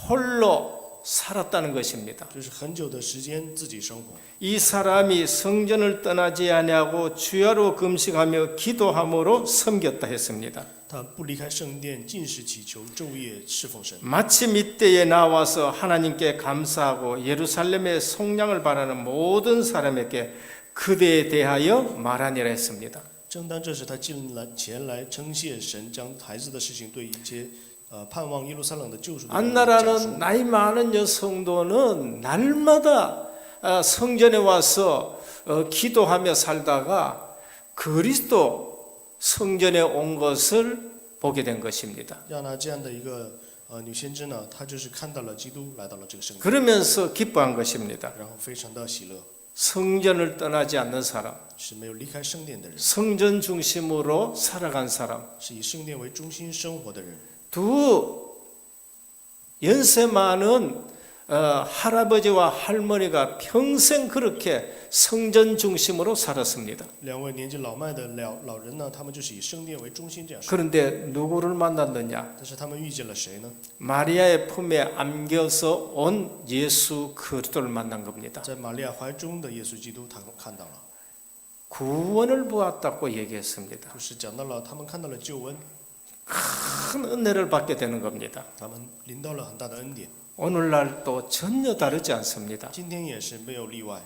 홀로 살았다는 것입니다. 就是很久的时间自己生活。 이 사람이 성전을 떠나지 아니하고 주야로 금식하며 기도함으로 섬겼다 했습니다. 她不离开圣殿，禁食祈求，昼夜侍奉神。 마침 이때에 나와서 하나님께 감사하고 예루살렘의 속량을 바라는 모든 사람에게 그대에 대하여 말하니라 했습니다. 正当这时，她前来称谢神，将孩子的事情对一些盼望耶路撒冷的救赎的人讲述。 안나라는 나이 많은 여성도는 날마다 성전에 와서 기도하며 살다가 그리스도 성전에 온 것을 보게 된 것입니다. 亚拿这样的一个女先知呢，她就是看到了基督来到了这个圣殿， 그러면서 기뻐한 것입니다. 然后非常的喜乐， 성전을 떠나지 않는 사람, 是没有离开圣殿的人， 성전 중심으로 살아간 사람, 是以圣殿为中心生活的人。 두 연세 많은 할아버지와 할머니가 평생 그렇게 성전 중심으로 살았습니다. 两位年纪老迈的老人呢，他们就是以圣殿为中心这样生活。 그런데 누구를 만났느냐? 但是他们遇见了谁呢？ 마리아의 품에 안겨서 온 예수 그리스도를 만난 겁니다. 在玛利亚怀中的耶稣基督，他们看到了， 구원을 보았다고 얘기했습니다. 就是讲到了他们看到了救恩， 큰 은혜를 받게 되는 겁니다. 他们临到了很大的恩典。 오늘날도 전혀 다르지 않습니다. 今天也是没有例外。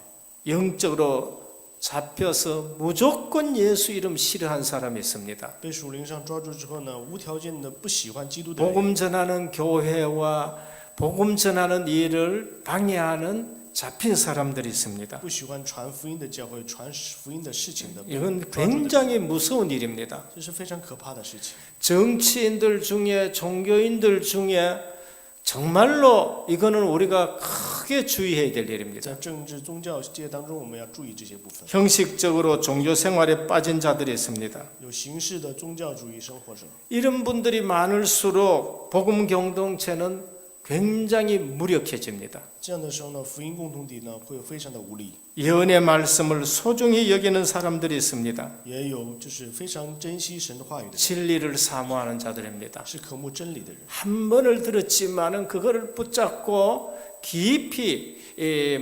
영적으로 잡혀서 무조건 예수 이름 싫어한 사람이 있습니다. 被属灵上抓住之后呢，无条件的不喜欢基督的人， 복음 전하는 교회와 복음 전하는 일을 방해하는 잡힌 사람들이 있습니다. 不喜欢传福音的教会，传福音的事情的， 이건 굉장히 무서운 일입니다. 这是非常可怕的事情。 정치인들 중에 종교인들 중에 정말로 이거는 우리가 크게 주의해야 될 일입니다. 在政治宗教界当中，我们要注意这些部分。 형식적으로 종교 생활에 빠진 자들이 있습니다. 有形式的宗教主义生活者， 이런 분들이 많을수록 복음 공동체는 굉장히 무력해집니다. 这样的时候呢，福音共同体呢会非常的无力。 예언의 말씀을 소중히 여기는 사람들이 있습니다. 也有就是非常珍惜神的话语的人， 진리를 사모하는 자들입니다. 是渴慕真理的人。 한 번을 들었지만은 그거를 붙잡고 깊이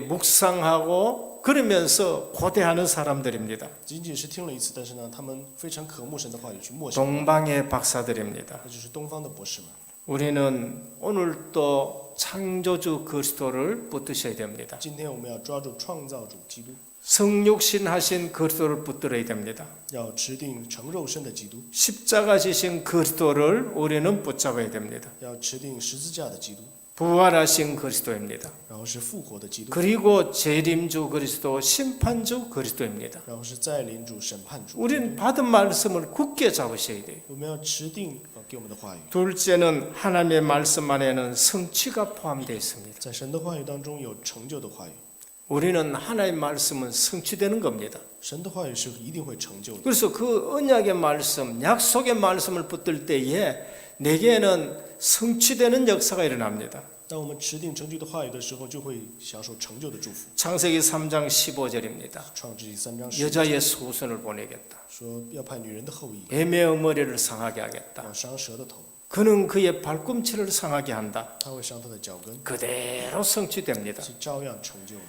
묵상하고 그러면서 고대하는 사람들입니다. 仅仅是听了一次，但是呢，他们非常渴慕神的话语，去默想。 동방의 박사들입니다. 那就是东方的博士们。 우리는 오늘도 창조주 그리스도를 붙드셔야 됩니다. 今天我们要抓住创造主基督， 성육신하신 그리스도를 붙들어야 됩니다. 要持定成肉身的基督， 십자가 지신 그리스도를 우리는 붙잡아야 됩니다. 要持定十字架的基督， 부활하신 그리스도입니다. 然后是复活的基督， 그리고 재림주 그리스도, 심판주 그리스도입니다. 然后是再临主、审判主。 우리는 받은 말씀을 굳게 잡으셔야 돼요. 我们要持定给我们的话语， 둘째는 하나님의 말씀 안에는 성취가 포함되어 있습니다. 在神的话语当中有成就的话语， 우리는 하나님의 말씀은 성취되는 겁니다. 神的话语是一定会成就的。 그래서 그 언약의 말씀, 약속의 말씀을 붙들 때에 내게는 성취되는 역사가 일어납니다. 当我们持定成就的话语的时候，就会享受成就的祝福。 창세기 3장 15절입니다. 创世纪3章10 여자의 후손을 보내겠다. 说要派女人的后裔， 뱀의 머리를 상하게 하겠다. 要伤蛇的头， 그는 그의 발꿈치를 상하게 한다. 他会伤他的脚跟， 그대로 성취됩니다. 是照样成就了。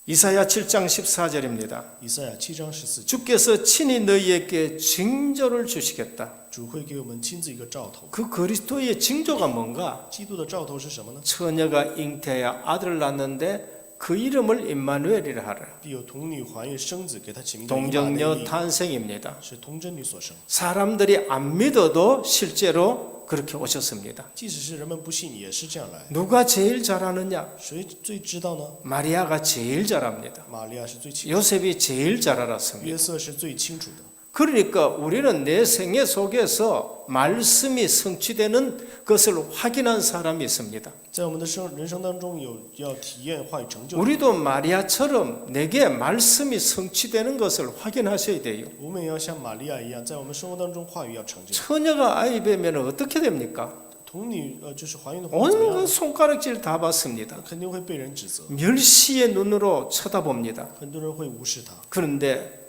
이사야 7장 14절입니다. 以赛亚7章14节， 주께서 친히 너희에게 징조를 주시겠다. 主会给我们亲自一个兆头。 그 그리스도의 징조가 뭔가? 基督的兆头是什么呢？ 처녀가 잉태하여 아들을 낳는데 그 이름을 임마누엘이라 하라. 必有童女怀孕生子，给他起名叫以马内 동정녀 利， 탄생입니다. 是童贞女所生。 사람들이 안 믿어도 실제로 그렇게 오셨습니다. 即使是人们不信，也是这样来。 누가 제일 잘하느냐? 谁最知道呢？ 마리아가 제일 잘합니다. 玛利亚是最清楚， 요셉이 제일 잘 알았습니다. 约瑟是最清楚的。 그러니까 우리는 내 생애 속에서 말씀이 성취되는 것을 확인한 사람이 있습니다. 在我们的人生当中，有要体验话语成就的。 우리도 마리아처럼 내게 말씀이 성취되는 것을 확인하셔야 돼요. 我们也要像玛利亚一样，在我们生活当中话语要成就。 처녀가 아이 배면 어떻게 됩니까? 童女就是怀孕的话怎么样 온갖 ？ 손가락질 다 받습니다. 肯定会被人指责， 멸시의 눈으로 쳐다봅니다. 很多人会无视她。 그런데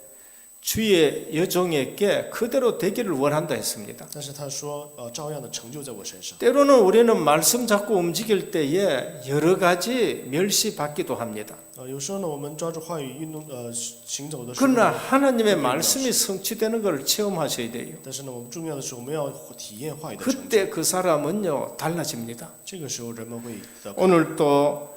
주의 여종에게 그대로 되기를 원한다 했습니다. 但是他说，照样的成就在我身上。 때로는 우리는 말씀 잡고 움직일 때에 여러 가지 멸시받기도 합니다. 有时候呢，我们抓住话语运动，行走的时候 그러나 呢， 하나님의 말씀이 성취되는 것을 체험하셔야 돼요. 但是呢，我们重要的是我们要体验话语的成就。 그때 그 사람은요 달라집니다. 这个时候人们会得。 오늘 또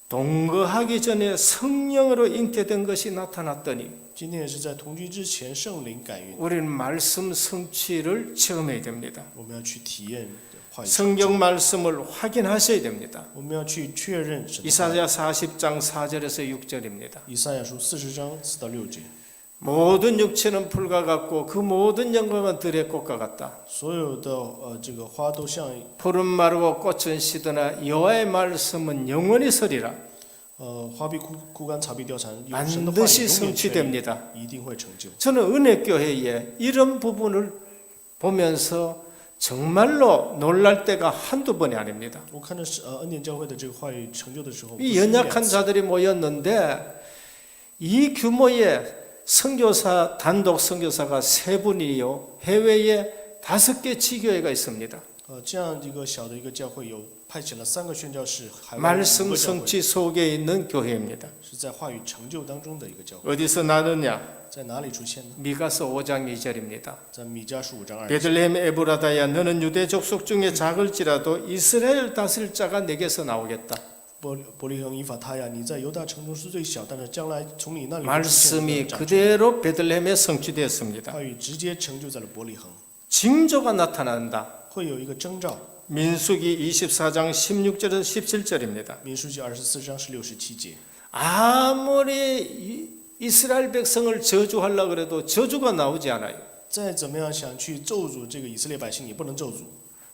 동거하기 전에 성령으로 잉태된 것이 나타났더니 今天也是在同居之前，圣灵感孕， 우리는 말씀 성취를 체험해야 됩니다. 我们要去体验话语成就， 성경 말씀을 확인하셔야 됩니다. 我们要去确认神的话语。 이사야 40장 4절에서 6절입니다. 以赛亚书40章4到6节， 모든 육체는 풀과 같고 그 모든 영광은 들의 꽃과 같다. 所有的这个花都像 푸른 마르고 꽃은 시드나 여호와의 말씀은 영원히 서리라. 花必枯干，草必凋残，有神的话 반드시 语永远确立， 성취됩니다. 一定会成就。 저는 은혜교회에 이런 부분을 보면서 정말로 놀랄 때가 한두 번이 아닙니다. 我看着是恩典教会的这个话语成就的时候， 이 연약한 자들이 모였는데 이 규모의 선교사 단독 선교사가 3분이요 해외에 5개 지교회가 있습니다. 这样一个小的一个教会有派遣了3个宣教士，海外5 말씀 个教会 성취 속에 있는 교회입니다. 是在话语成就当中的一个教会， 어디서 나느냐? 在哪里出现呢？ 미가서 5장 2절입니다. 在米迦书5章2节。 베들레헴 에브라다야 너는 유대 족속 중에 작을지라도 이스라엘 다스릴 자가 내게서 나오겠다. 伯利恒以法他呀，你在犹大城中是最小，但是将来从你那里 말씀이 그대로 베들레헴에 성취되었습니다. 话语直接成就在了伯利恒， 징조가 나타난다. 会有一个征兆。 민수기 24장 16절에서 17절입니다. 民书记24章16、17节。 아무리 이스라엘 백성을 저주하려고 그래도 저주가 나오지 않아요. 再怎么样想去咒诅这个以色列百姓，也不能咒诅。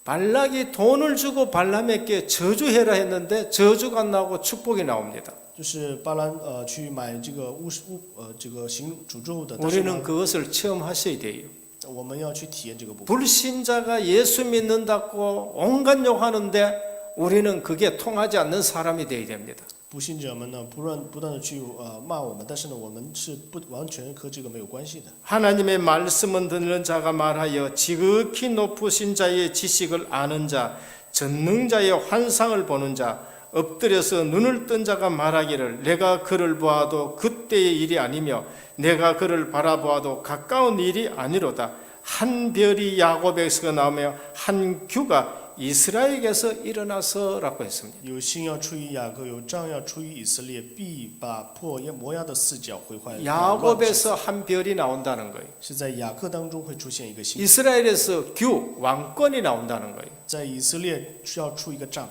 발락이 돈을 주고 발람에게 저주해라 했는데 저주가 나오고 축복이 나옵니다. 就是巴兰去买这个这个行诅咒的，但是 우리는 呢， 그것을 체험하셔야 돼요. 我们要去体验这个部分。 불신자가 예수 믿는다고 온갖 욕하는데 우리는 그게 통하지 않는 사람이 되어야 됩니다. 不信者们呢，不断的去骂我们，但是呢，我们是不完全和这个没有关系的。 하나님의 말씀은 듣는 자가 말하여 지극히 높으신 자의 지식을 아는 자, 전능자의 환상을 보는 자, 엎드려서 눈을 뜬 자가 말하기를 내가 그를 보아도 그때의 일이 아니며 내가 그를 바라보아도 가까운 일이 아니로다. 한 별이 야곱에서 나오며 한 규가 이스라엘에게서 일어나서라고 했습니다. 有星要出于雅各，有杖要出于以色列，必把破摩押的四角毁坏。 야곱에서 한 별이 나온다는 거예요. 是在雅各当中会出现一个星， 이스라엘에서 규 왕권이 나온다는 거예요. 在以色列需要出一个杖，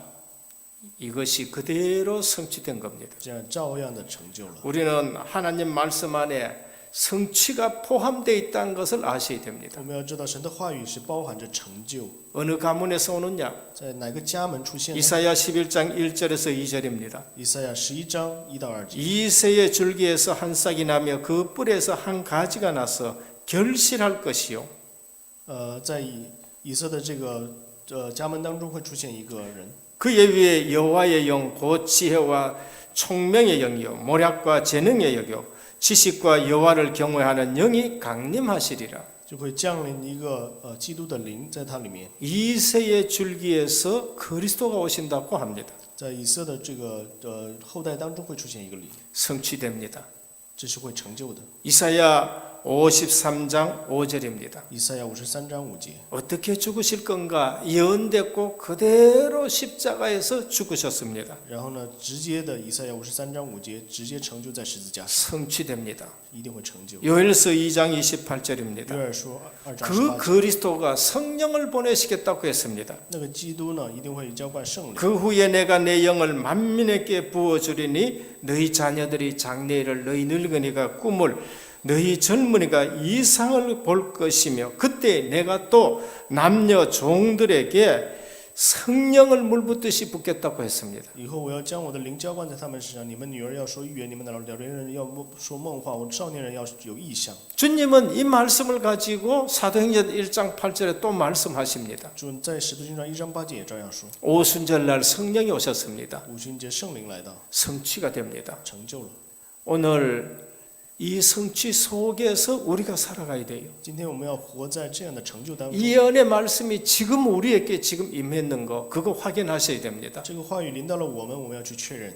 이것이 그대로 성취된 겁니다. 这样照样的成就了。 우리는 하나님 말씀 안에 성취가 포함되어 있다는 것을 아셔야 됩니다. 我们要知道，神的话语是包含着成就， 어느 가문에서 오느냐? 在哪个家门出现呢？ 이사야 11장 1절에서 2절입니다. 以赛亚11章1到2节。 이새의 줄기에서 한 싹이 나며 그 뿔에서 한 가지가 나서 결실할 것이요. 在以色的这个家门当中会出现一个人， 그의 위에 여호와의 영 곧 지혜와 총명의 영이요 모략과 재능의 영이요 지식과 여호와를 경외하는 영이 강림하시리라. 就会降临一个基督的灵在它里面。 이새의 줄기에서 그리스도가 오신다고 합니다. 在以色的这个后代当中会出现一个灵， 성취됩니다. 这是会成就的。 이사야 53장 5절입니다. 以赛亚53章5节， 어떻게 죽으실 건가 예언됐고 그대로 십자가에서 죽으셨습니다. 然后呢，直接的以赛亚53章5节直接成就在十字架上， 성취됩니다. 一定会成就。 요엘서 2장 28절입니다. 约珥书2章 그 18节， 그리스도가 성령을 보내시겠다고 했습니다. 那个基督呢，一定会浇灌圣灵。 그 후에 내가 내 영을 만민에게 부어주리니 너희 자녀들이 장래일을 너희 늙은이가 꿈을 너희 젊은이가 이상을 볼 것이며 그때 내가 또 남녀 종들에게 성령을 물붓듯이 붓겠다고 했습니다. 以后我要将我的灵浇灌在他们身上，你们女儿要说预言，你们的老年人要说梦话，我少年人要有异象。 주님은 이 말씀을 가지고 사도행전 1장 8절에 또 말씀하십니다. 主在使徒行传1章8节也照样说， 오순절날 성령이 오셨습니다. 五旬节圣灵来到， 성취가 됩니다. 成就了。 오늘 이 성취 속에서 우리가 살아가야 돼요. 今天我们要活在这样的成就当中。 이 예언의 말씀이 지금 우리에게 지금 임했는 거 그거 확인하셔야 됩니다. 这个话语临到了我们，我们要去确认。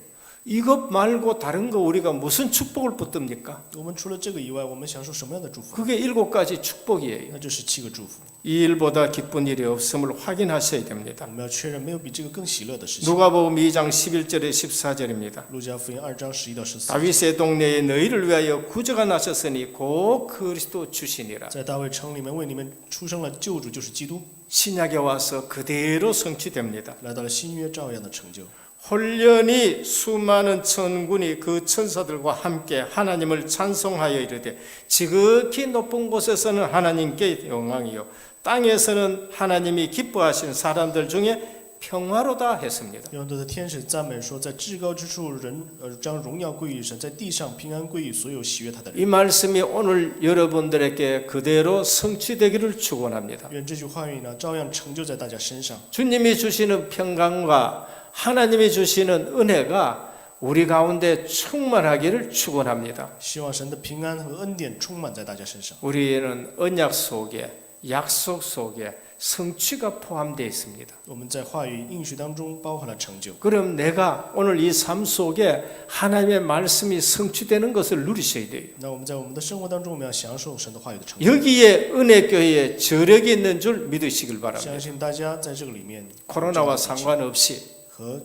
이것 말고 다른 거 우리가 무슨 축복을 붙듭니까? 我们除了这个以外，我们享受什么样的祝福？ 그게 7가지 축복이에요. 那就是7个祝福。 이 일보다 기쁜 일이 없음을 확인하셔야 됩니다. 我们要确认没有比这个更喜乐的事情。 누가복음 2장 11절에 14절입니다. 路加福音2章11到14。 다윗의 동네에 너희를 위하여 구주가 나셨으니 곧 그리스도 주시니라. 在大卫城里面为你们出生了救主，就是基督， 신약에 와서 그대로 성취됩니다. 来到了新约照样的成就。 홀련히 수많은 천군이 그 천사들과 함께 하나님을 찬송하여 이르되 지극히 높은 곳에서는 하나님께 영광이요 땅에서는 하나님이 기뻐하신 사람들 중에 평화로다 했습니다. 有很多的天使赞美说，在至高之处人将荣耀归于神，在地上平安归于所有喜悦他的人。 이 말씀이 오늘 여러분들에게 그대로 성취되기를 축원합니다. 愿这句话语呢，照样成就在大家身上。 주님이 주시는 평강과 하나님이 주시는 은혜가 우리 가운데 충만하기를 축원합니다. 希望神的平安和恩典充满在大家身上。 우리는 언약 속에 약속 속에 성취가 포함되어 있습니다. 我们在话语应许当中包含了成就。 그럼 내가 오늘 이 삶 속에 하나님의 말씀이 성취되는 것을 누리셔야 돼요. 那我们在我们的生活当中，我们要享受神的话语的成就。 여기에 은혜교회에 저력이 있는 줄 믿으시길 相 바랍니다. 信大家在这个里面 코로나와 상관없이 和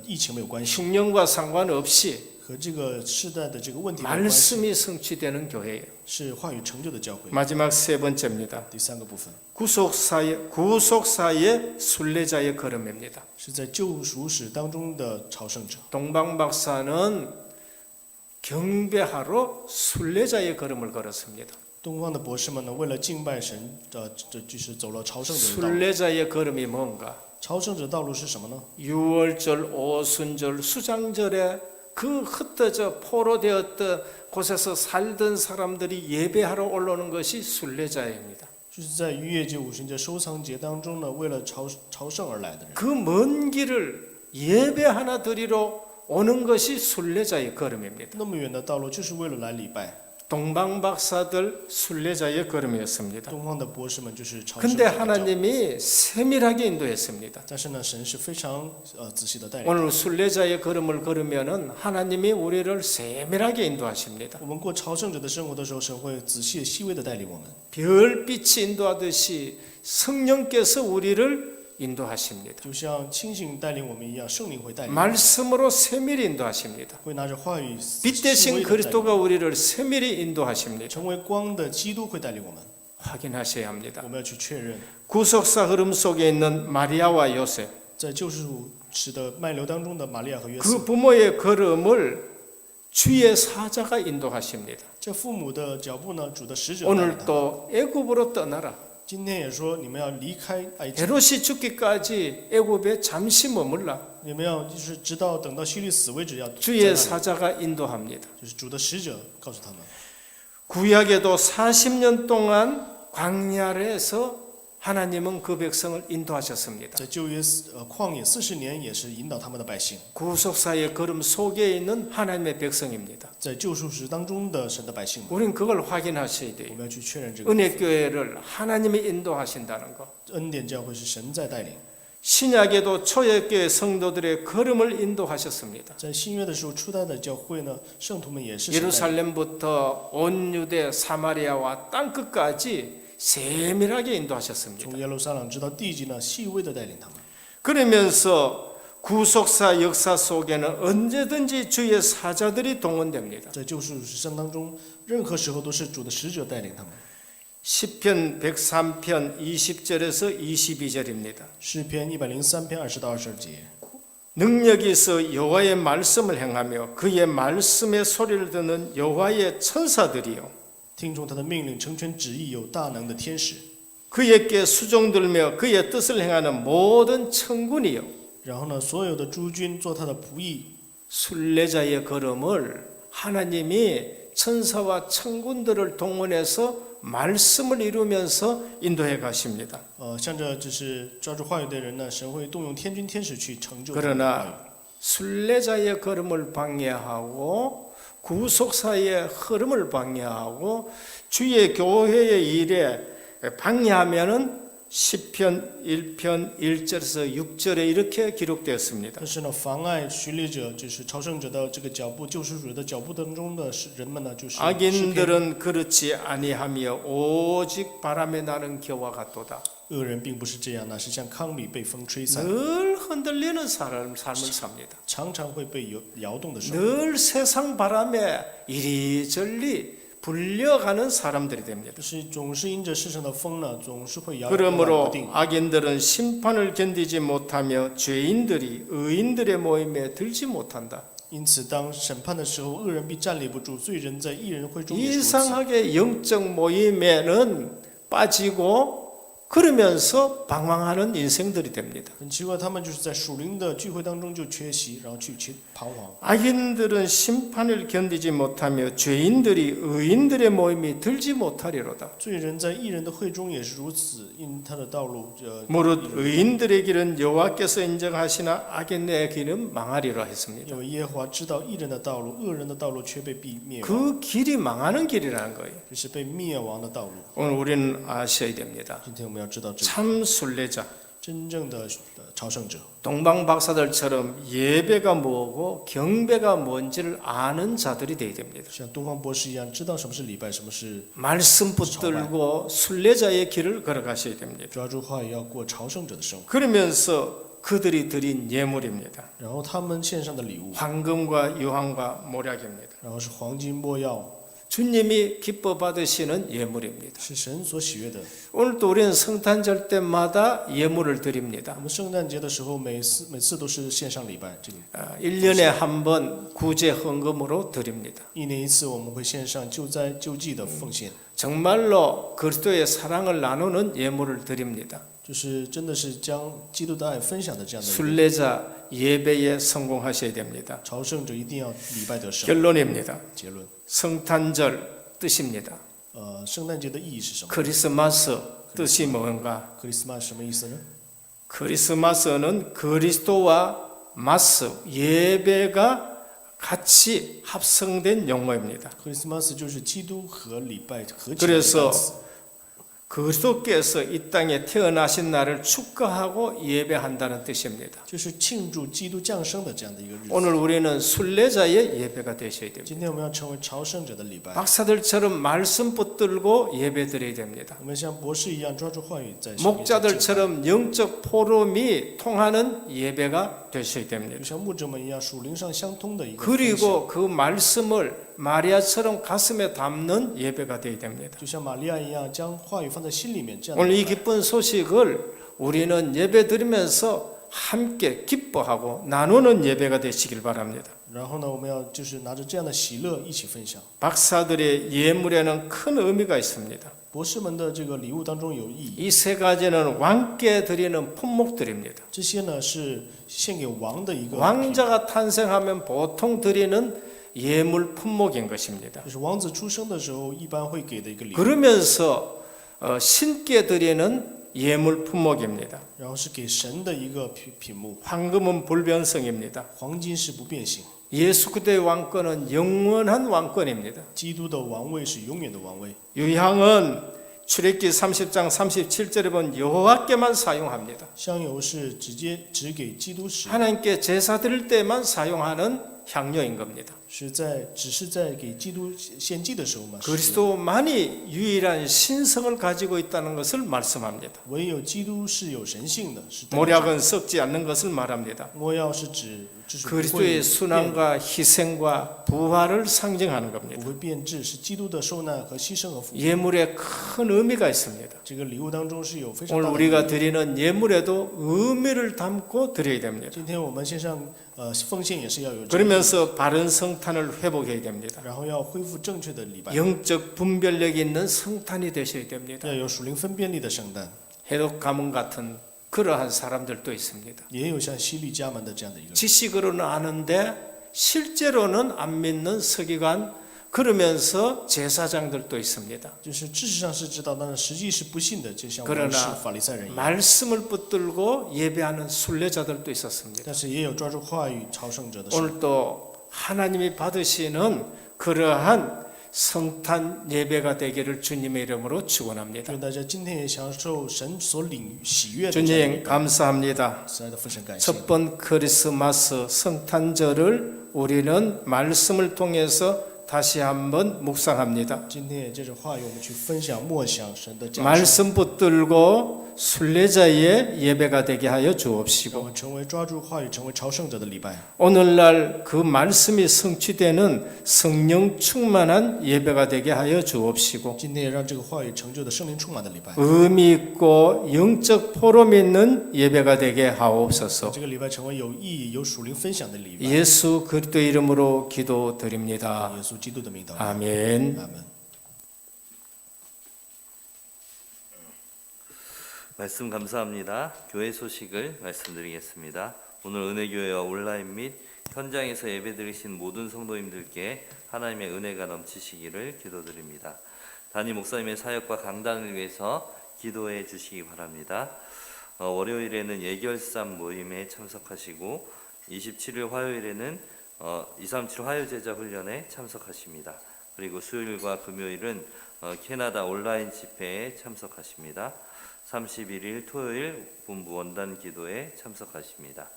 疫情没有关系， 흉년과 상관없이 和这个世代的这个问题没有关系， 말씀이 성취되는 교회예요. 是话语成就的教会。 마지막 세 번째입니다. 第3个部分 구속사의 순례자의 걸음입니다. 是在救赎史当中的朝圣者。 동방 박사는 경배하러 순례자의 걸음을 걸었습니다. 东方的博士们呢，为了敬拜神，这就是走了朝圣者的道路。 순례자의 걸음이 뭔가? 朝圣者道路是什么呢？ 유월절, 오순절, 수장절에 그 흩어져 포로되었던 곳에서 살던 사람들이 예배하러 올라오는 것이 순례자입니다. 就是在逾越节、五旬节、收藏节当中呢，为了朝圣而来的人。 그 먼 길을 예배 하나 드리러 오는 것이 순례자의 걸음입니다. 那么远的道路，就是为了来礼拜。 동방 박사들 순례자의 걸음이었습니다. 东方的博士们就是朝圣 근데 者的脚， 하나님이 세밀하게 인도했습니다. 但是呢，神是非常仔细的带领。 오늘 순례자의 걸음을 걸으면은 하나님이 우리를 세밀하게 인도하십니다. 我们过朝圣者的生活的时候，神会仔细细微的带领我们， 별빛이 인도하듯이 성령께서 우리를 인도하십니다. 就像星星带领我们一样，圣灵会带领， 말씀으로 세밀히 인도하십니다. 会拿着话语 빛 细 대신 微的带领， 그리스도가 우리를 세밀히 인도하십니다. 成为光的基督会带领我们， 확인하셔야 합니다. 我们要去确认。 구속사 흐름 속에 있는 마리아와 요셉, 在救赎史的脉流当中的玛利亚和约 그 瑟， 부모의 걸음을 주의 사자가 인도하십니다. 这父母的脚步呢，主的使者带领 오늘 他们。 또 애굽으로 떠나라. 今天也说，你们要离开埃及， 헤롯이 죽기까지 애굽에 잠시 머물라. 你们要就是直到等到希律死为止，要在 주의 那里 사자가 인도합니다. 就是主的使者告诉他们。 구약에도 40년 동안 광야에서 하나님은 그 백성을 인도하셨습니다. 在旧约旷野40年，也是引导他们的百姓， 구속사의 걸음 속에 있는 하나님의 백성입니다. 在救赎史当中的神的百姓们， 우린 그걸 확인하셔야 我 돼요. 们要去确认这个 은혜교회를 하나님이 인도하신다는 것. 恩典教会是神在带领。 신약에도 초대교회 성도들의 걸음을 인도하셨습니다. 在新约的时候，初代的教会呢，圣徒们也是神带领 예루살렘부터 온 유대 사마리아와 땅끝까지 세밀하게 인도하셨습니다. 从耶路撒冷直到地极呢，细微的带领他们。 그러면서 구속사 역사 속에는 언제든지 주의 사자들이 동원됩니다. 在救赎史上当中，任何时候都是主的使者带领他们。 시편 103편 20절에서 22절입니다. 诗篇103篇20到22节， 능력이 있어 여호와의 말씀을 행하며 그의 말씀의 소리를 듣는 여호와의 천사들이요 听从他的命令，成全旨意，有大能的天使。 그에게 수종들며 그의 뜻을 행하는 모든 천군이요 然后呢，所有的诸军做他的仆役， 순례자의 걸음을 하나님이 천사와 천군들을 동원해서 말씀을 이루면서 인도해 가십니다. 向着就是抓住话语的人呢，神会动用天军天使去成就他们的话语。 그러나 순례자의 걸음을 방해하고 구속사의 흐름을 방해하고 주의 교회의 일에 방해하면은 시편 1편 1절에서 6절에 이렇게 기록되었습니다. 但是呢，妨碍巡礼者，就是朝圣者的这个脚步，救赎主的脚步当中的人们呢，就是诗篇 악인들은 그렇지 아니하며 오직 바람에 나는 겨와 같도다. 恶人并不是这样，那是像糠米被风吹散， 늘 흔들리는 삶을 삽니다. 常常会被摇动的生活， 늘 세상 바람에 이리저리 불려가는 사람들이 됩니다. 就是总是因着世上的风呢，总是会摇摇不 그러므로 定。 악인들은 심판을 견디지 못하며 죄인들이 의인들의 모임에 들지 못한다. 因此，当审判的时候，恶人必站立不住，罪人在义人会中也是如此。 이상하게 영적 모임에는 빠지고 그러면서 방황하는 인생들이 됩니다. 很奇怪，他们就是在属灵的聚会当中就缺席，然后去彷徨。 악인들은 심판을 견디지 못하며 죄인들이 의인들의 모임이 들지 못하리로다. 罪人在义人的会中也是如此，因他的道路， 무릇 의인들의 길은 여호와께서 인정하시나 악인의 길은 망하리라 했습니다. 因为耶和华知道义人的道路，恶人的道路却被灭亡， 그 길이 망하는 길이라는 거예요. 这是被灭亡的道路。 오늘 우리는 아셔야 됩니다. 今天我们要知道，这 참 순례자, 真正的朝圣者， 동방 박사들처럼 예배가 뭐고 경배가 뭔지를 아는 자들이 되어야 됩니다. 像东方博士一样，知道什么是礼拜，什么是 말씀 붙들고 순례자의 길을 걸어가셔야 됩니다. 抓住话语，要过朝圣者的生活。 그러면서 그들이 드린 예물입니다. 然后他们献上的礼物， 황금과 유황과 모략입니다. 然后是黄金、没药， 주님이 기뻐 받으시는 예물입니다. 是神所喜悦的。 오늘도 우리는 성탄절 때마다 예물을 드립니다. 我们圣诞节的时候，每次都是献上礼拜，这个 1년에 한 번 구제 헌금으로 드립니다. 一年一次，我们会献上救灾救济的奉献， 정말로 그리스도의 사랑을 나누는 예물을 드립니다. 就是真的是将基督的爱分享的这样的一个 순례자 예배에 성공하셔야 됩니다. 朝圣者，一定要礼拜得胜。 결론입니다. 结论， 성탄절 뜻입니다. 圣诞节的意义是什么 크리스마스 뜻이 뭔가? ？Christmas 什么意思呢？ 크리스마스는 그리스도와 마스 예배가 같이 합성된 용어입니다. Christmas 就是基督和礼拜合起来的 그래서 单词。 그리스도께서 이 땅에 태어나신 날을 축하하고 예배한다는 뜻입니다. 就是庆祝基督降生的这样的一个日子。 오늘 우리는 순례자의 예배가 되셔야 됩니다. 今天我们要成为朝圣者的礼拜， 박사들처럼 말씀 붙들고 예배드려야 됩니다. 我们像博士一样抓住话语，在神面前敬拜 목자들처럼 영적 포럼이 통하는 예배가 되셔야 就 됩니다. 像牧者们一样，属灵上相通的一个分享， 그리고 그 말씀을 마리아처럼 가슴에 담는 예배가 되어야 됩니다. 就像玛利亚一样，将话语放在心里面，这样 오늘 的 이 기쁜 소식을 우리는 예배 드리면서 함께 기뻐하고 나누는 예배가 되시길 바랍니다. 然后呢，我们要就是拿着这样的喜乐一起分享。 박사들의 예물에는 큰 의미가 있습니다. 博士们的这个礼物当中有意义， 이 세 가지는 왕께 드리는 품목들입니다. 这些呢是献给王的一个， 왕자가 탄생하면 보통 드리는 예물 품목인 것입니다. 就是王子出生的时候一般会给的一个礼物， 그러면서 신께 드리는 예물 품목입니다. 然后是给神的一个品目， 황금은 불변성입니다. 黄金是不变形， 예수 그리스도의 왕권은 영원한 왕권입니다. 基督的王位是永远的王位。 유향은 출애굽기 30장 37절에 보면 여호와께만 사용합니다. 香油是直接只给基督使用， 하나님께 제사 드릴 때만 사용하는 향료인 겁니다. 只是在给基督献祭的时候嘛，使用 그리스도만이 유일한 신성을 가지고 있다는 것을 말씀합니다. 唯有基督是有神性的，是代表 모략은 썩지 않는 것을 말합니다. 莫要是指就是不会 그리스도의 순환과 희생과 부활을 상징하는 겁니다. 不会变质，是基督的受难和牺牲和复活。 예물에 큰 의미가 있습니다. 这个礼物当中是有非常 오늘 大的意 우리가 义。 드리는 예물에도 의미를 담고 드려야 됩니다. 今天我们线上奉献也是要有这个， 그러면서 바른 성탄을 회복해야 됩니다. 然后要恢复正确的礼拜， 영적 분별력이 있는 성탄이 되셔야 됩니다. 要有属灵分辨力的圣诞， 해독 가문 같은 그러한 사람들도 있습니다. 也有像希律家门的这样的一个人， 지식으로는 아는데 실제로는 안 믿는 서기관 그러면서 제사장들도 있습니다. 就是知识上是知道，但是实际是不信的，就像 그러나 文士、法利赛人一样。 말씀을 붙들고 예배하는 순례자들도 있었습니다. 但是也有抓住话语朝圣者的手。 오늘 또 하나님이 받으시는 그러한 성탄 예배가 되기를 주님의 이름으로 축원합니다. 愿大家今天也享受神所领喜悦的这样的 주님 礼拜。 감사합니다. 慈爱的父神，感谢你。 첫번 크리스마스 성탄절을 우리는 말씀을 통해서 다시 한번 묵상합니다. 今天也借着话语，我们去分享默想神的降生， 말씀 붙들고 순례자의 예배가 되게 하여 让我 주옵시고 们成为抓住话语、成为朝圣者的礼拜。 오늘날 그 말씀이 성취되는 성령 충만한 예배가 되게 하여 주옵시고 今天也让这个话语成就的圣灵充满的礼拜。 의미 있고 영적 포럼 있는 예배가 되게 하옵소서. 这个礼拜成为有意义、有属灵分享的礼拜。 예수 그리스도 이름으로 기도드립니다. 耶稣基督的名祷告， 아멘. 阿门。 말씀 감사합니다. 교회 소식을 말씀드리겠습니다. 오늘 은혜교회와 온라인 및 현장에서 예배드리신 모든 성도님들께 하나님의 은혜가 넘치시기를 기도드립니다. 담임 목사님의 사역과 강단을 위해서 기도해 주시기 바랍니다. 월요일에는 예결산 모임에 참석하시고 27일 화요일에는 237 화요제자 훈련에 참석하십니다. 그리고 수요일과 금요일은 캐나다 온라인 집회에 참석하십니다. 31일 토요일 본부 원단 기도에 참석하십니다.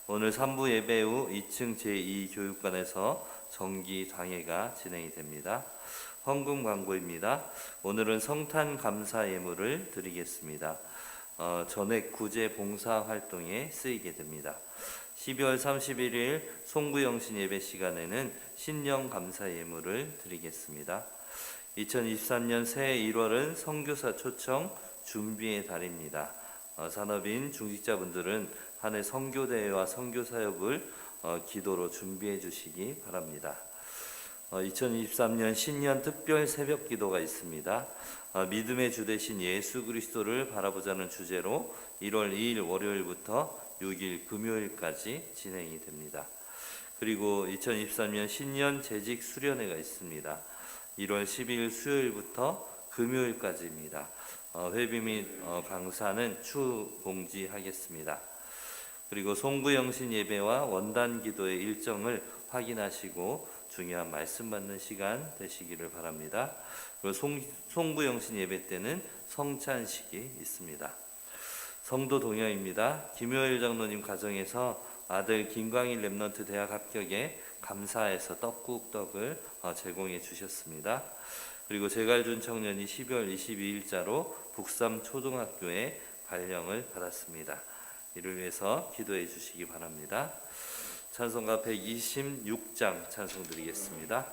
오늘 3부 예배 후 2층 제2교육관에서 정기 당회가 진행이 됩니다. 헌금 광고입니다. 오늘은 성탄 감사 예물을 드리겠습니다. 전액 구제 봉사 활동에 쓰이게 됩니다. 12월 31일 송구영신 예배 시간에는 신령 감사 예물을 드리겠습니다. 2023년 새해 1월은 선교사 초청 준비의 달입니다. 산업인 중직자분들은 한 해 선교대회와 선교사역을 기도로 준비해 주시기 바랍니다. 2023년 신년 특별 새벽 기도가 있습니다. 믿음의 주 되신 예수 그리스도를 바라보자는 주제로 1월 2일 월요일부터 6일 금요일까지 진행이 됩니다. 그리고 2023년 신년 재직 수련회가 있습니다. 1월 12일 수요일부터 금요일까지입니다. 회비 및 강사는 추 공지하겠습니다. 그리고 송구영신 예배와 원단 기도의 일정을 확인하시고 중요한 말씀 받는 시간 되시기를 바랍니다. 그리고 송구영신 예배 때는 성찬식이 있습니다. 성도 동요입니다. 김효일 장로님 가정에서 아들 김광일 랩넌트 대학 합격에 감사해서 떡국떡을 제공해 주셨습니다. 그리고 제갈준 청년이 12월 22일자로 북삼 초등학교에 발령을 받았습니다. 이를 위해서 기도해 주시기 바랍니다. 찬송가 126장 찬송 드리겠습니다.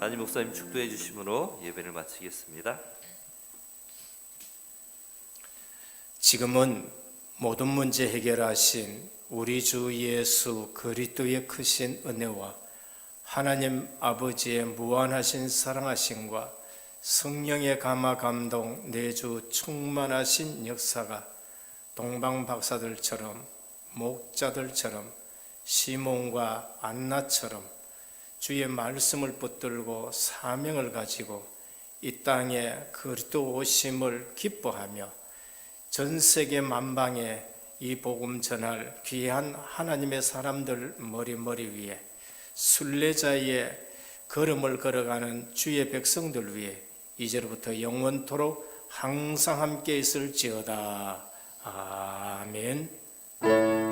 담임 목사님 축도해 주심으로 예배를 마치겠습니다. 지금은 모든 문제 해결하신 우리 주 예수 그리스도의 크신 은혜와 하나님 아버지의 무한하신 사랑하심과 성령의 감화 감동 내주 충만하신 역사가 동방 박사들처럼 목자들처럼 시몬과 안나처럼 주의 말씀을 붙들고 사명을 가지고 이 땅에 그리스도 오심을 기뻐하며 전 세계 만방에 이 복음 전할 귀한 하나님의 사람들 머리 위에 순례자의 걸음을 걸어가는 주의 백성들 위해 이제로부터 영원토록 항상 함께 있을지어다. 아멘.